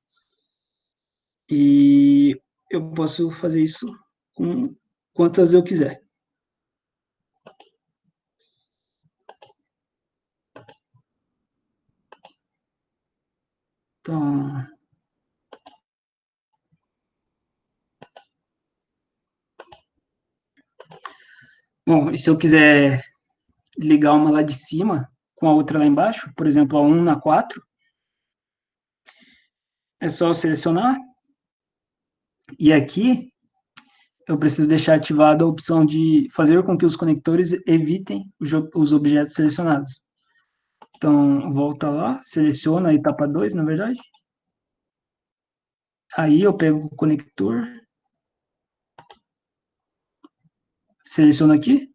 E eu posso fazer isso com quantas eu quiser. Então, bom, e se eu quiser ligar uma lá de cima com a outra lá embaixo, por exemplo, a 1 na 4, é só selecionar e aqui eu preciso deixar ativada a opção de fazer com que os conectores evitem os objetos selecionados. Então, volta lá, seleciona a etapa 2, na verdade. Aí eu pego o conector, seleciono aqui,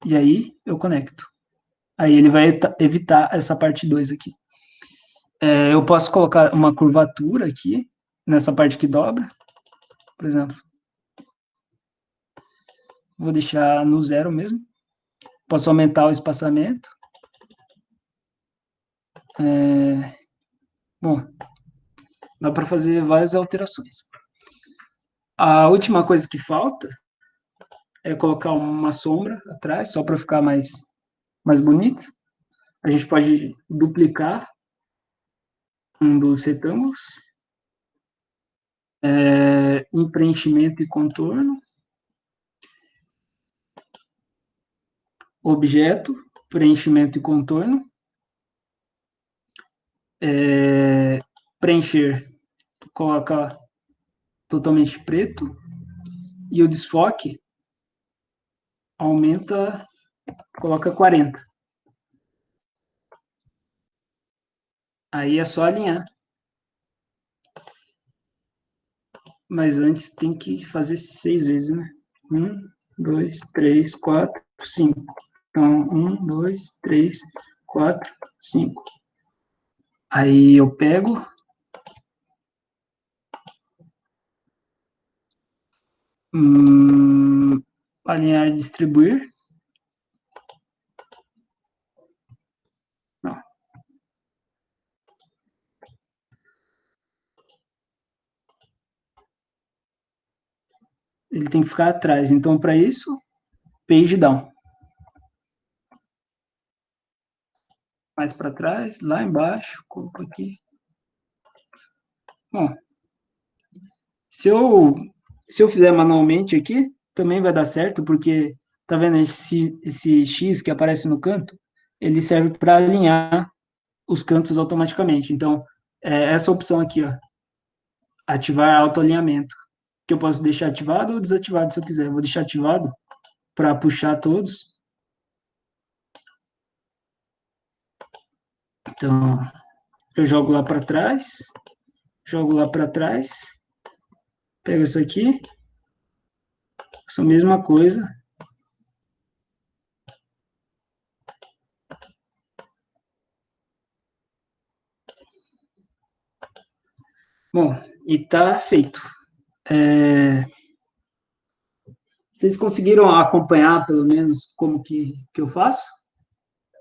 e aí eu conecto. Aí ele vai evitar essa parte 2 aqui. Eu posso colocar uma curvatura aqui, nessa parte que dobra, por exemplo. Vou deixar no 0 mesmo. Posso aumentar o espaçamento. Bom, dá para fazer várias alterações. A última coisa que falta é colocar uma sombra atrás, só para ficar mais bonito. A gente pode duplicar um dos retângulos, em preenchimento e contorno, objeto, preenchimento e contorno, preencher, coloca totalmente preto, e o desfoque aumenta, coloca 40. Aí é só alinhar. Mas antes tem que fazer 6 vezes, né? 1, 2, 3, 4, 5. Então, 1, 2, 3, 4, 5. Aí eu pego, alinhar e distribuir. Não. Ele tem que ficar atrás. Então, para isso, page down. Mais para trás, lá embaixo, coloco aqui. Bom, se eu fizer manualmente aqui, também vai dar certo, porque tá vendo esse X que aparece no canto? Ele serve para alinhar os cantos automaticamente. Então, essa opção aqui, ó, ativar autoalinhamento, que eu posso deixar ativado ou desativado se eu quiser. Eu vou deixar ativado para puxar todos. Então, eu jogo lá para trás, pego isso aqui, faço a mesma coisa. Bom, e tá feito. Vocês conseguiram acompanhar, pelo menos, como que eu faço?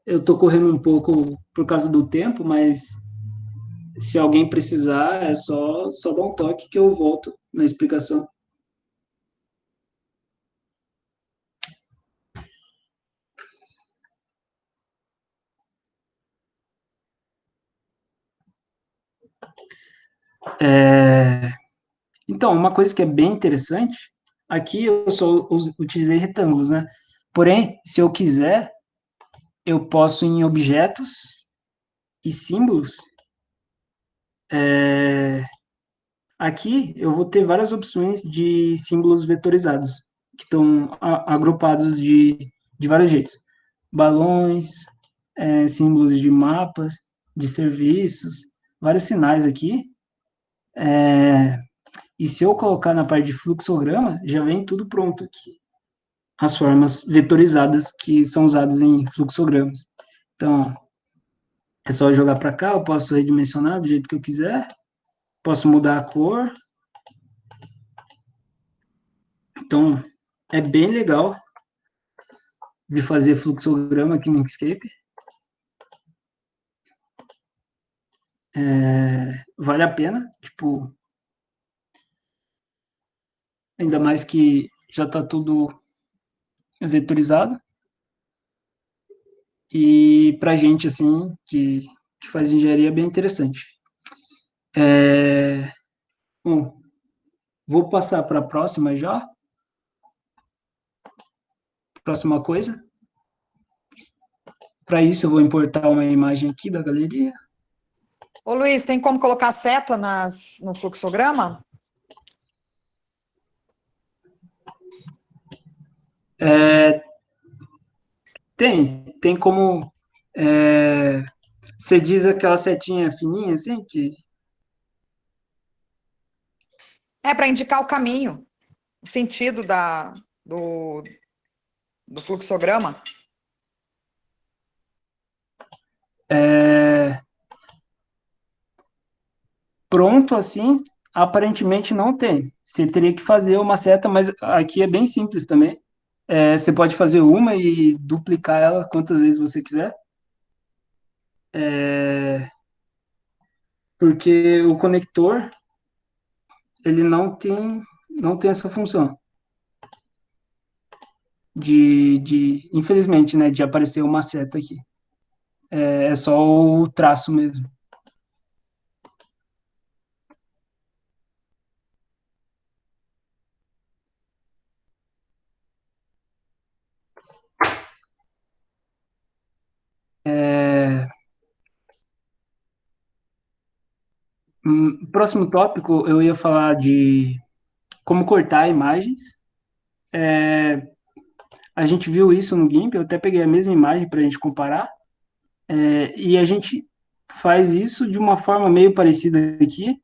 Eu estou correndo um pouco por causa do tempo, mas se alguém precisar, é só dar um toque que eu volto na explicação. Então, uma coisa que é bem interessante, aqui eu só utilizei retângulos, né? Porém, se eu quiser, eu posso em objetos e símbolos. Aqui eu vou ter várias opções de símbolos vetorizados, que estão agrupados de vários jeitos. Balões, símbolos de mapas, de serviços, vários sinais aqui. E se eu colocar na parte de fluxograma, já vem tudo pronto aqui. As formas vetorizadas que são usadas em fluxogramas. Então, é só jogar para cá, eu posso redimensionar do jeito que eu quiser, Posso mudar a cor. Então, é bem legal de fazer fluxograma aqui no Inkscape. Vale a pena, tipo, ainda mais que já está tudo vetorizado. E para gente, assim, que faz engenharia, é bem interessante. Bom, vou passar para a próxima já. Próxima coisa. Para isso, eu vou importar uma imagem aqui da galeria. Ô, Luiz, tem como colocar seta no fluxograma? Tem como. Você diz aquela setinha fininha, assim, que É para indicar o caminho, o sentido do fluxograma. pronto assim, aparentemente não tem. Você teria que fazer uma seta, mas aqui é bem simples também. Você pode fazer uma e duplicar ela quantas vezes você quiser, porque o conector ele não tem essa função infelizmente, né, de aparecer uma seta aqui. É só o traço mesmo. Próximo tópico, eu ia falar de como cortar imagens. A gente viu isso no GIMP, eu até peguei a mesma imagem para a gente comparar. E a gente faz isso de uma forma meio parecida aqui,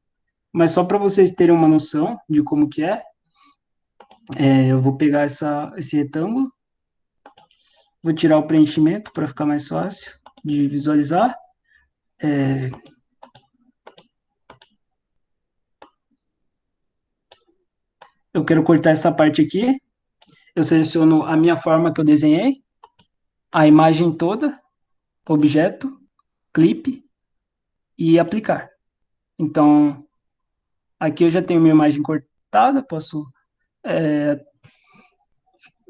mas só para vocês terem uma noção de como que é. Eu vou pegar esse retângulo, vou tirar o preenchimento para ficar mais fácil de visualizar. Eu quero cortar essa parte aqui, eu seleciono a minha forma que eu desenhei, a imagem toda, objeto, clipe e aplicar. Então, aqui eu já tenho minha imagem cortada, posso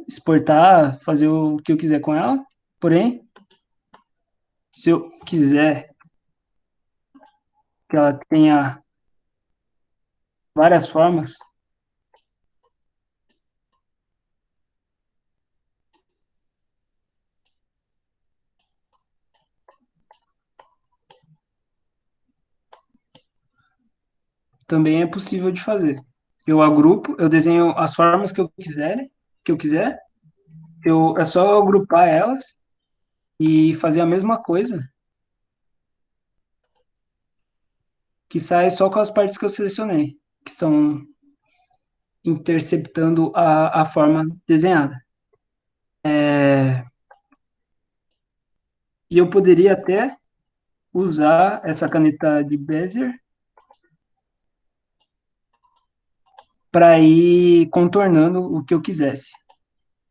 exportar, fazer o que eu quiser com ela. Porém, se eu quiser que ela tenha várias formas, também é possível de fazer. Eu agrupo, eu desenho as formas que eu quiser, é só agrupar elas e fazer a mesma coisa, que sai só com as partes que eu selecionei, que estão interceptando a forma desenhada. E eu poderia até usar essa caneta de Bezier para ir contornando o que eu quisesse.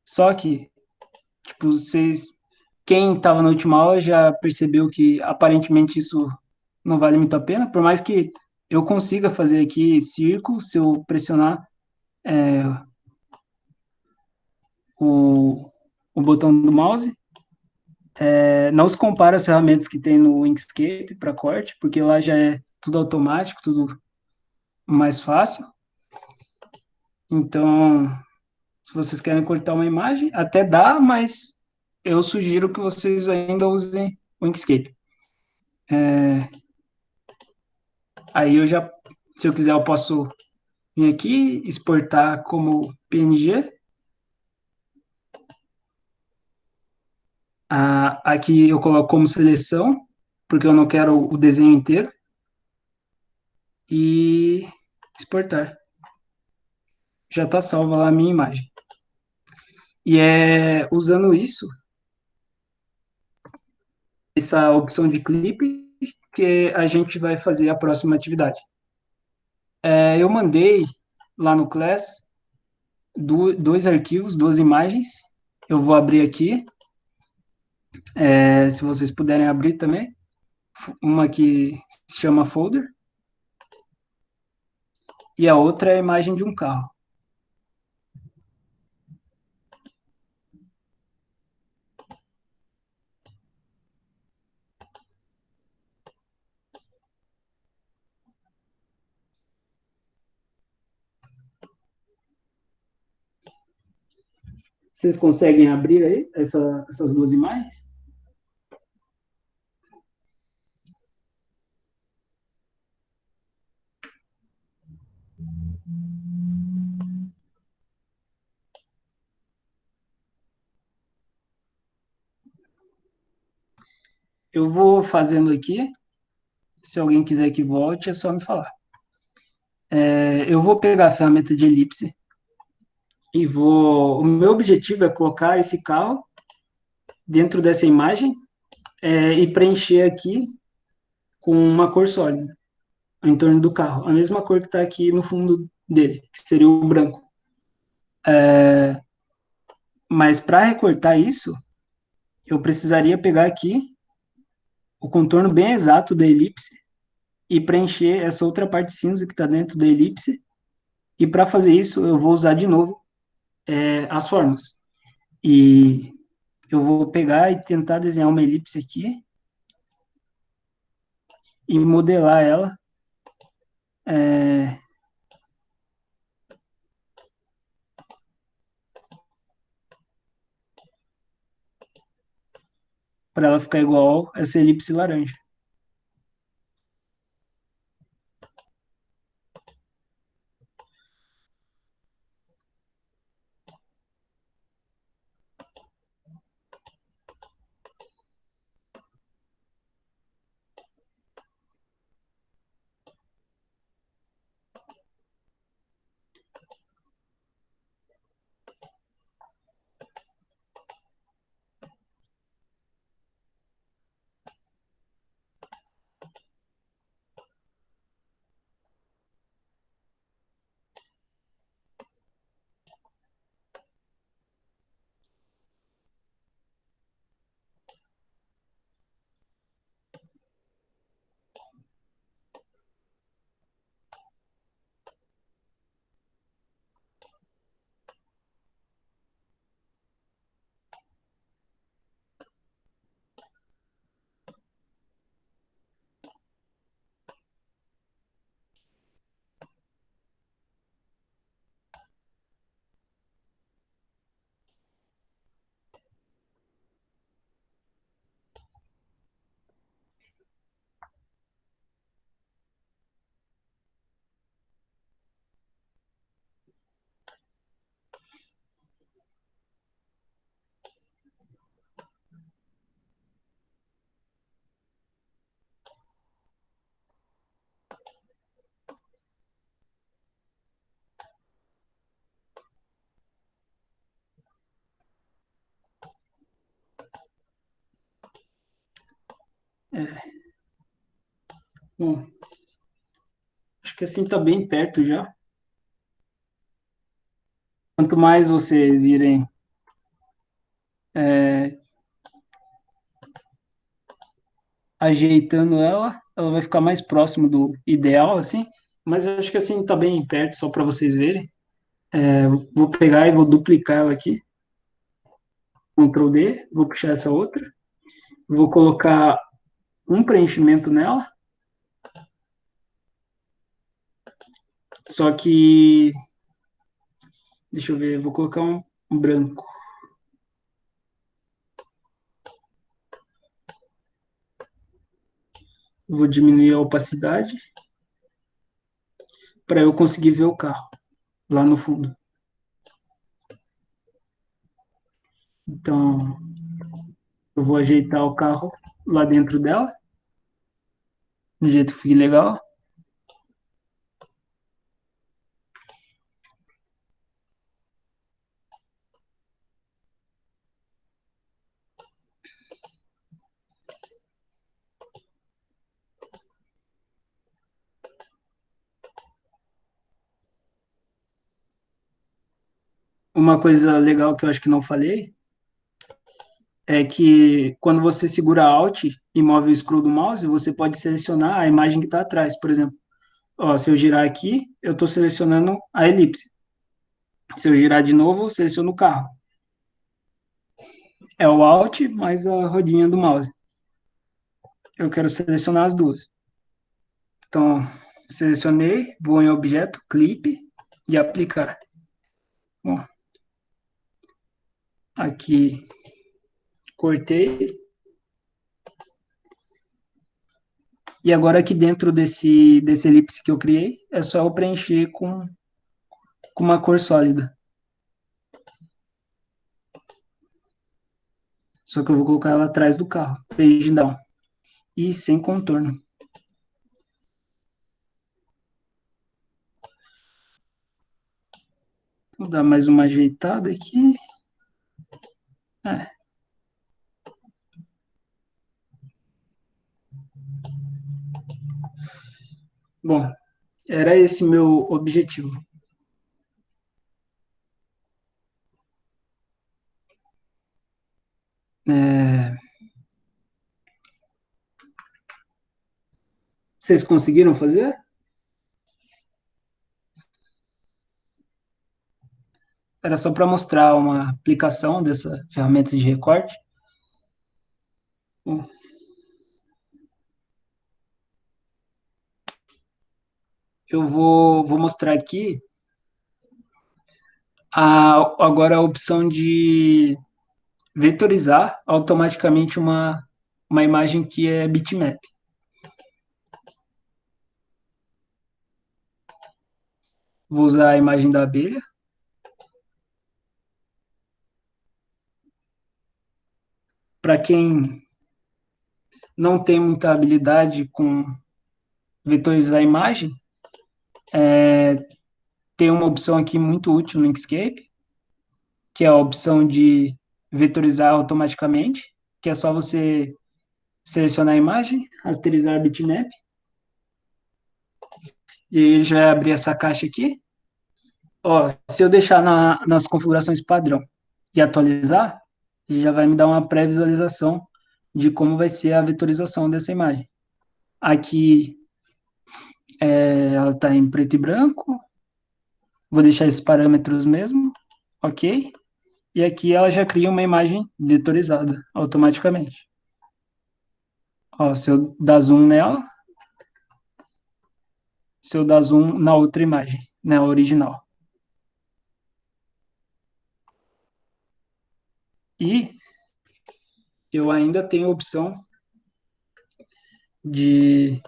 Só que, tipo, quem estava na última aula já percebeu que aparentemente isso não vale muito a pena, por mais que eu consiga fazer aqui círculo, se eu pressionar o, o botão do mouse. Não se compara às ferramentas que tem no Inkscape para corte, porque lá já é tudo automático, tudo mais fácil. Então, se vocês querem cortar uma imagem, até dá, mas eu sugiro que vocês ainda usem o Inkscape. Aí se eu quiser, eu posso vir aqui, exportar como PNG. Aqui eu coloco como seleção, porque eu não quero o desenho inteiro. E exportar. Já está salva lá a minha imagem. E é usando isso, essa opção de clipe, que a gente vai fazer a próxima atividade. Eu mandei lá no Class dois arquivos, duas imagens. Eu vou abrir aqui, se vocês puderem abrir também. Uma que se chama folder e a outra é a imagem de um carro. Vocês conseguem abrir aí essas duas imagens? Eu vou fazendo aqui. Se alguém quiser que volte, é só me falar. Eu vou pegar a ferramenta de elipse e vou. O meu objetivo é colocar esse carro dentro dessa imagem e preencher aqui com uma cor sólida em torno do carro, a mesma cor que está aqui no fundo dele, que seria o branco. Mas para recortar isso, eu precisaria pegar aqui o contorno bem exato da elipse e preencher essa outra parte cinza que está dentro da elipse. E para fazer isso, eu vou usar de novo as formas. E eu vou pegar e tentar desenhar uma elipse aqui e modelar ela para ela ficar igual essa elipse laranja. Bom, acho que assim está bem perto já. Quanto mais vocês irem é, ajeitando ela, ela vai ficar mais próximo do ideal, assim. Mas eu acho que assim está bem perto, só para vocês verem. Vou pegar e vou duplicar ela aqui. Ctrl D, vou puxar essa outra. Vou colocar um preenchimento nela. Só que, deixa eu ver, vou colocar um branco. Vou diminuir a opacidade para eu conseguir ver o carro lá no fundo. Então, eu vou ajeitar o carro lá dentro dela, do jeito que fique legal. Uma coisa legal que eu acho que não falei é que quando você segura Alt e move o scroll do mouse, você pode selecionar a imagem que está atrás. Por exemplo, ó, se eu girar aqui, eu estou selecionando a elipse. Se eu girar de novo, eu seleciono o carro. É o Alt mais a rodinha do mouse. Eu quero selecionar as duas. Então, selecionei, vou em objeto, clipe e aplicar. Bom, aqui cortei. E agora aqui dentro desse elipse que eu criei, é só eu preencher com uma cor sólida. Só que eu vou colocar ela atrás do carro, page down. E sem contorno. Vou dar mais uma ajeitada aqui. É. Bom, era esse meu objetivo. É, vocês conseguiram fazer? Era só para mostrar uma aplicação dessa ferramenta de recorte. Bom, eu vou mostrar aqui agora a opção de vetorizar automaticamente uma imagem que é bitmap. Vou usar a imagem da abelha. Para quem não tem muita habilidade com vetorizar a imagem, tem uma opção aqui muito útil no Inkscape, que é a opção de vetorizar automaticamente, que é só você selecionar a imagem, rasterizar bitmap, e aí ele já vai abrir essa caixa aqui. Ó, se eu deixar nas configurações padrão e atualizar, ele já vai me dar uma pré-visualização de como vai ser a vetorização dessa imagem. Aqui ela está em preto e branco, vou deixar esses parâmetros mesmo, ok? E aqui ela já cria uma imagem vetorizada automaticamente. Ó, se eu dar zoom nela, se eu dar zoom na outra imagem, na original. E eu ainda tenho a opção de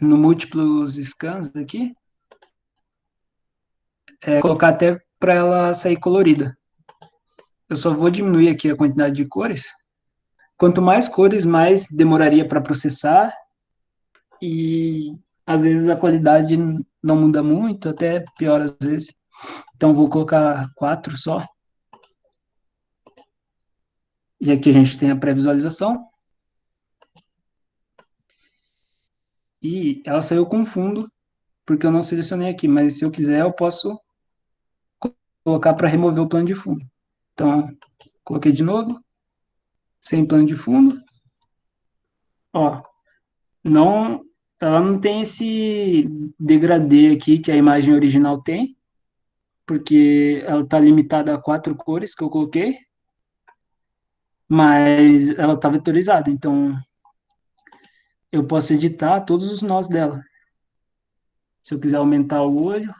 no múltiplos scans aqui, colocar até para ela sair colorida. Eu só vou diminuir aqui a quantidade de cores. Quanto mais cores, mais demoraria para processar e às vezes a qualidade não muda muito, até pior às vezes. Então vou colocar 4 só. E aqui a gente tem a pré-visualização. E ela saiu com fundo, porque eu não selecionei aqui, mas se eu quiser eu posso colocar para remover o plano de fundo. Então, coloquei de novo, sem plano de fundo. Ó, não, ela não tem esse degradê aqui que a imagem original tem, porque ela está limitada a 4 cores que eu coloquei, mas ela está vetorizada, então eu posso editar todos os nós dela. Se eu quiser aumentar o olho,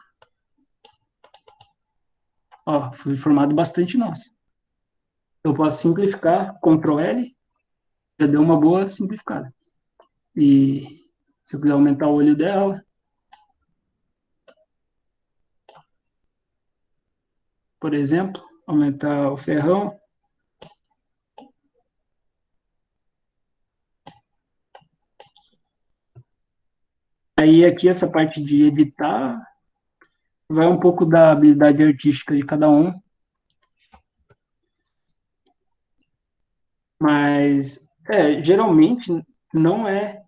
ó, foi formado bastante nós. Eu posso simplificar, Ctrl L, já deu uma boa simplificada. E se eu quiser aumentar o olho dela, por exemplo, aumentar o ferrão, aí aqui essa parte de editar vai um pouco da habilidade artística de cada um, mas geralmente não é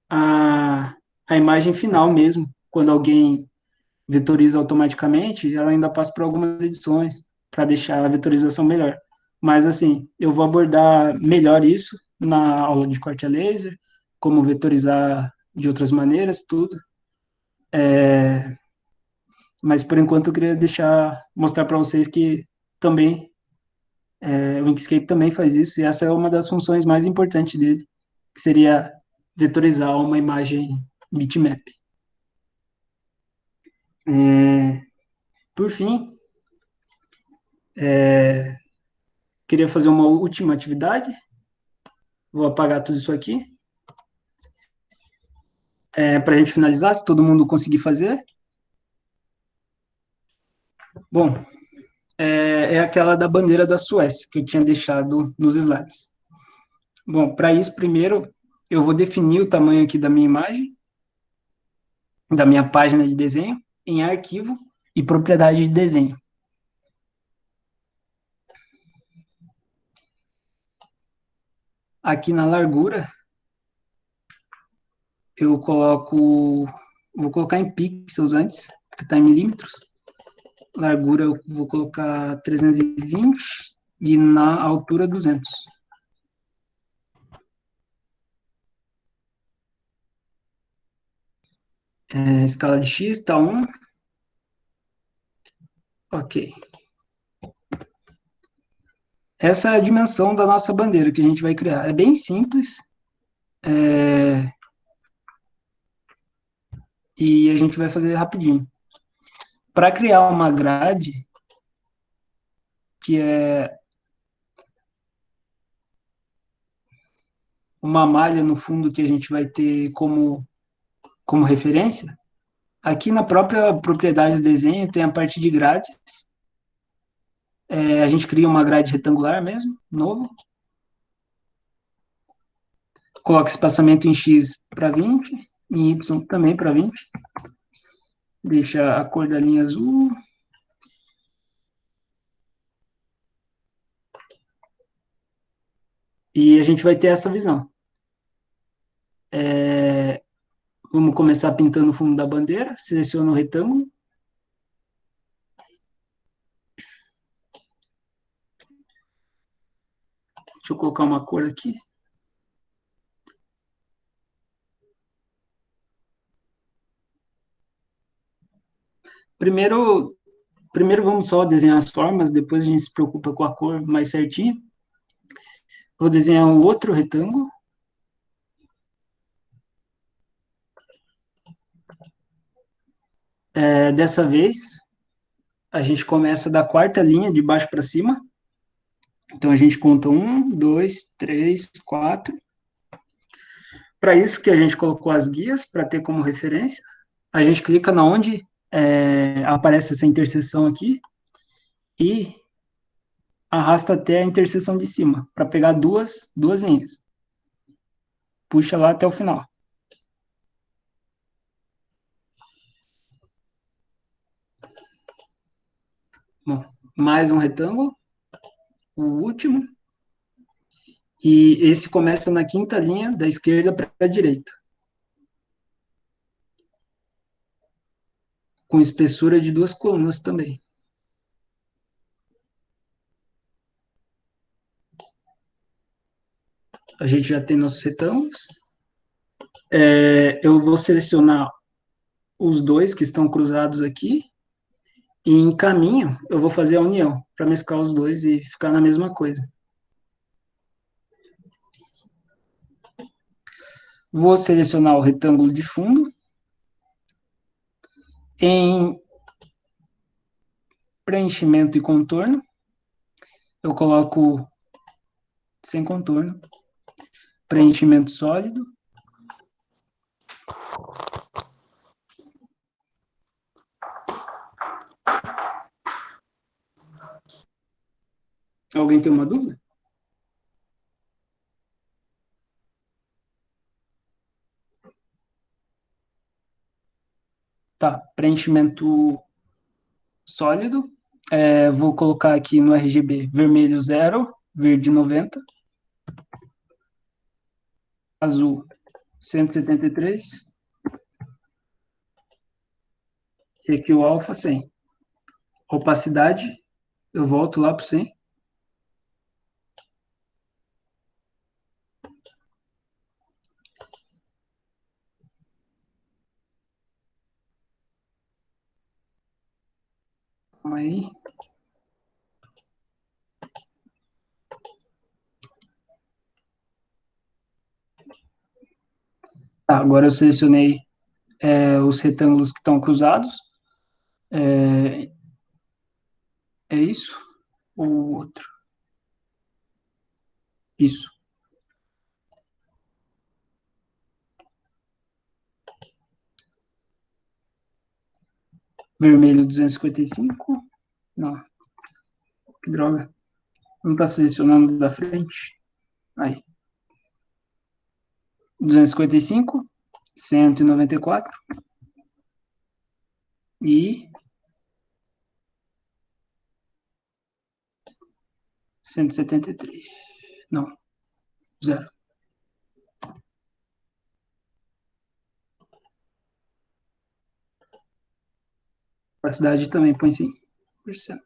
a, a imagem final mesmo, quando alguém vetoriza automaticamente, ela ainda passa por algumas edições para deixar a vetorização melhor. Mas, assim, eu vou abordar melhor isso na aula de corte a laser, como vetorizar de outras maneiras, tudo. Mas, por enquanto, eu queria mostrar para vocês que também, o Inkscape também faz isso, e essa é uma das funções mais importantes dele, que seria vetorizar uma imagem bitmap. Por fim, queria fazer uma última atividade. Vou apagar tudo isso aqui. Para a gente finalizar, se todo mundo conseguir fazer. Bom, é aquela da bandeira da Suécia, que eu tinha deixado nos slides. Bom, para isso, primeiro, eu vou definir o tamanho aqui da minha imagem, da minha página de desenho, em arquivo e propriedade de desenho. Aqui na largura, vou colocar em pixels antes, que está em milímetros. Largura eu vou colocar 320 e na altura 200. Escala de X está 1. Ok. Essa é a dimensão da nossa bandeira que a gente vai criar. É bem simples. E a gente vai fazer rapidinho. Para criar uma grade, que é uma malha no fundo que a gente vai ter como referência, aqui na própria propriedade do desenho tem a parte de grades. A gente cria uma grade retangular mesmo, novo. Coloca espaçamento em X para 20, em Y também para 20. Deixa a cor da linha azul. E a gente vai ter essa visão. Vamos começar pintando o fundo da bandeira. Seleciono o retângulo. Deixa eu colocar uma cor aqui. Primeiro, primeiro vamos só desenhar as formas, depois a gente se preocupa com a cor mais certinho. Vou desenhar um outro retângulo. Dessa vez, a gente começa da quarta linha, de baixo para cima. Então, a gente conta 1, 2, 3, 4. Para isso que a gente colocou as guias, para ter como referência. A gente clica na onde aparece essa interseção aqui e arrasta até a interseção de cima, para pegar duas linhas. Puxa lá até o final. Bom, mais um retângulo, o último. E esse começa na quinta linha, da esquerda para a direita. Com espessura de 2 colunas também. A gente já tem nossos retângulos. Eu vou selecionar os dois que estão cruzados aqui. E em caminho, eu vou fazer a união, para mesclar os dois e ficar na mesma coisa. Vou selecionar o retângulo de fundo. Em preenchimento e contorno, eu coloco sem contorno, preenchimento sólido. Alguém tem uma dúvida? Tá, preenchimento sólido. Vou colocar aqui no RGB vermelho 0, verde 90, azul 173 E aqui o alfa 100. Opacidade, eu volto lá para 100. Calma aí. Tá, agora eu selecionei os retângulos que estão cruzados. É isso? Ou outro? Isso. Vermelho 255. Não, que droga. Não está selecionando da frente. Aí. 255, 194 e 173. Não, zero. Capacidade também põe 100%.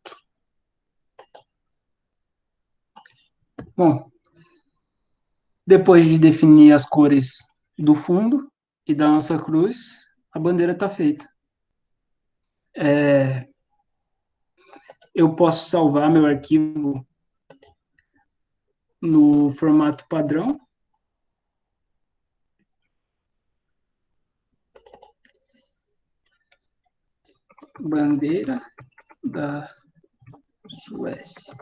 Bom, depois de definir as cores do fundo e da nossa cruz, a bandeira está feita. Eu posso salvar meu arquivo no formato padrão. Bandeira da Suécia.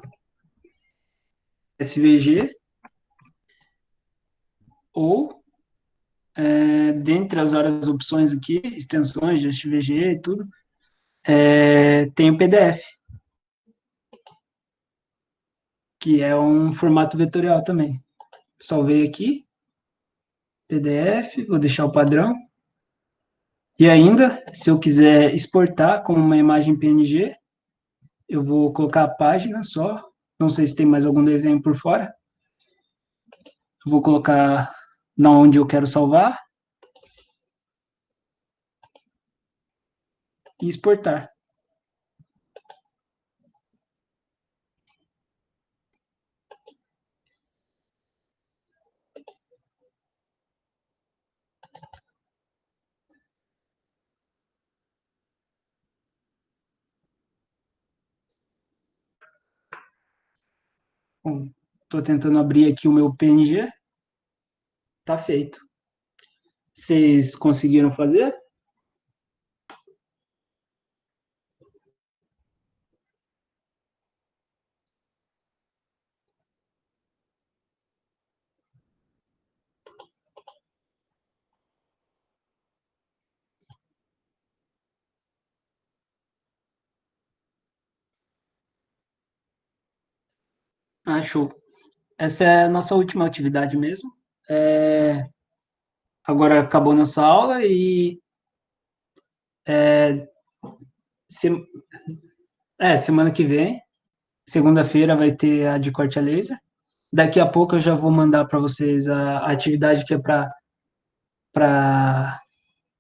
SVG. Ou, dentre as várias opções aqui, extensões de SVG e tudo, tem o PDF, que é um formato vetorial também. Salvei aqui, PDF, vou deixar o padrão. E ainda, se eu quiser exportar como uma imagem PNG, eu vou colocar a página só. Não sei se tem mais algum desenho por fora. Eu vou colocar na onde eu quero salvar e exportar. Estou tentando abrir aqui o meu PNG. Tá feito. Vocês conseguiram fazer? Ah, show. Essa é a nossa última atividade mesmo. É, agora acabou nossa aula e se, semana que vem, segunda-feira, vai ter a de corte a laser. Daqui a pouco eu já vou mandar para vocês a atividade que é para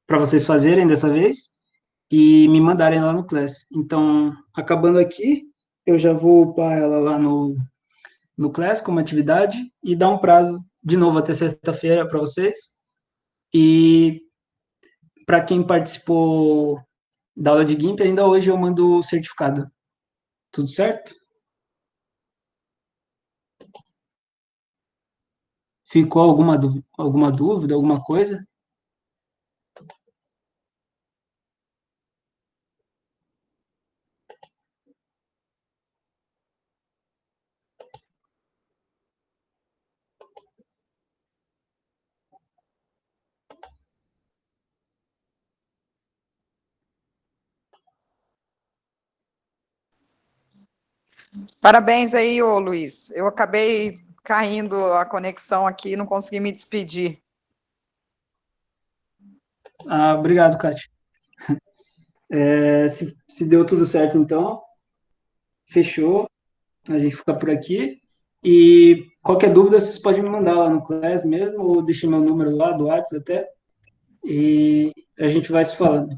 vocês fazerem dessa vez e me mandarem lá no Class. Então, acabando aqui, eu já vou upar ela lá no Class como atividade e dar um prazo de novo até sexta-feira para vocês. E para quem participou da aula de GIMP, ainda hoje eu mando o certificado. Tudo certo? Ficou alguma dúvida, alguma coisa? Parabéns aí, ô Luiz. Eu acabei caindo a conexão aqui, não consegui me despedir. Ah, obrigado, Kátia. Se deu tudo certo, então, fechou. A gente fica por aqui. E qualquer dúvida, vocês podem me mandar lá no Class mesmo, ou deixar meu número lá do WhatsApp até. E a gente vai se falando.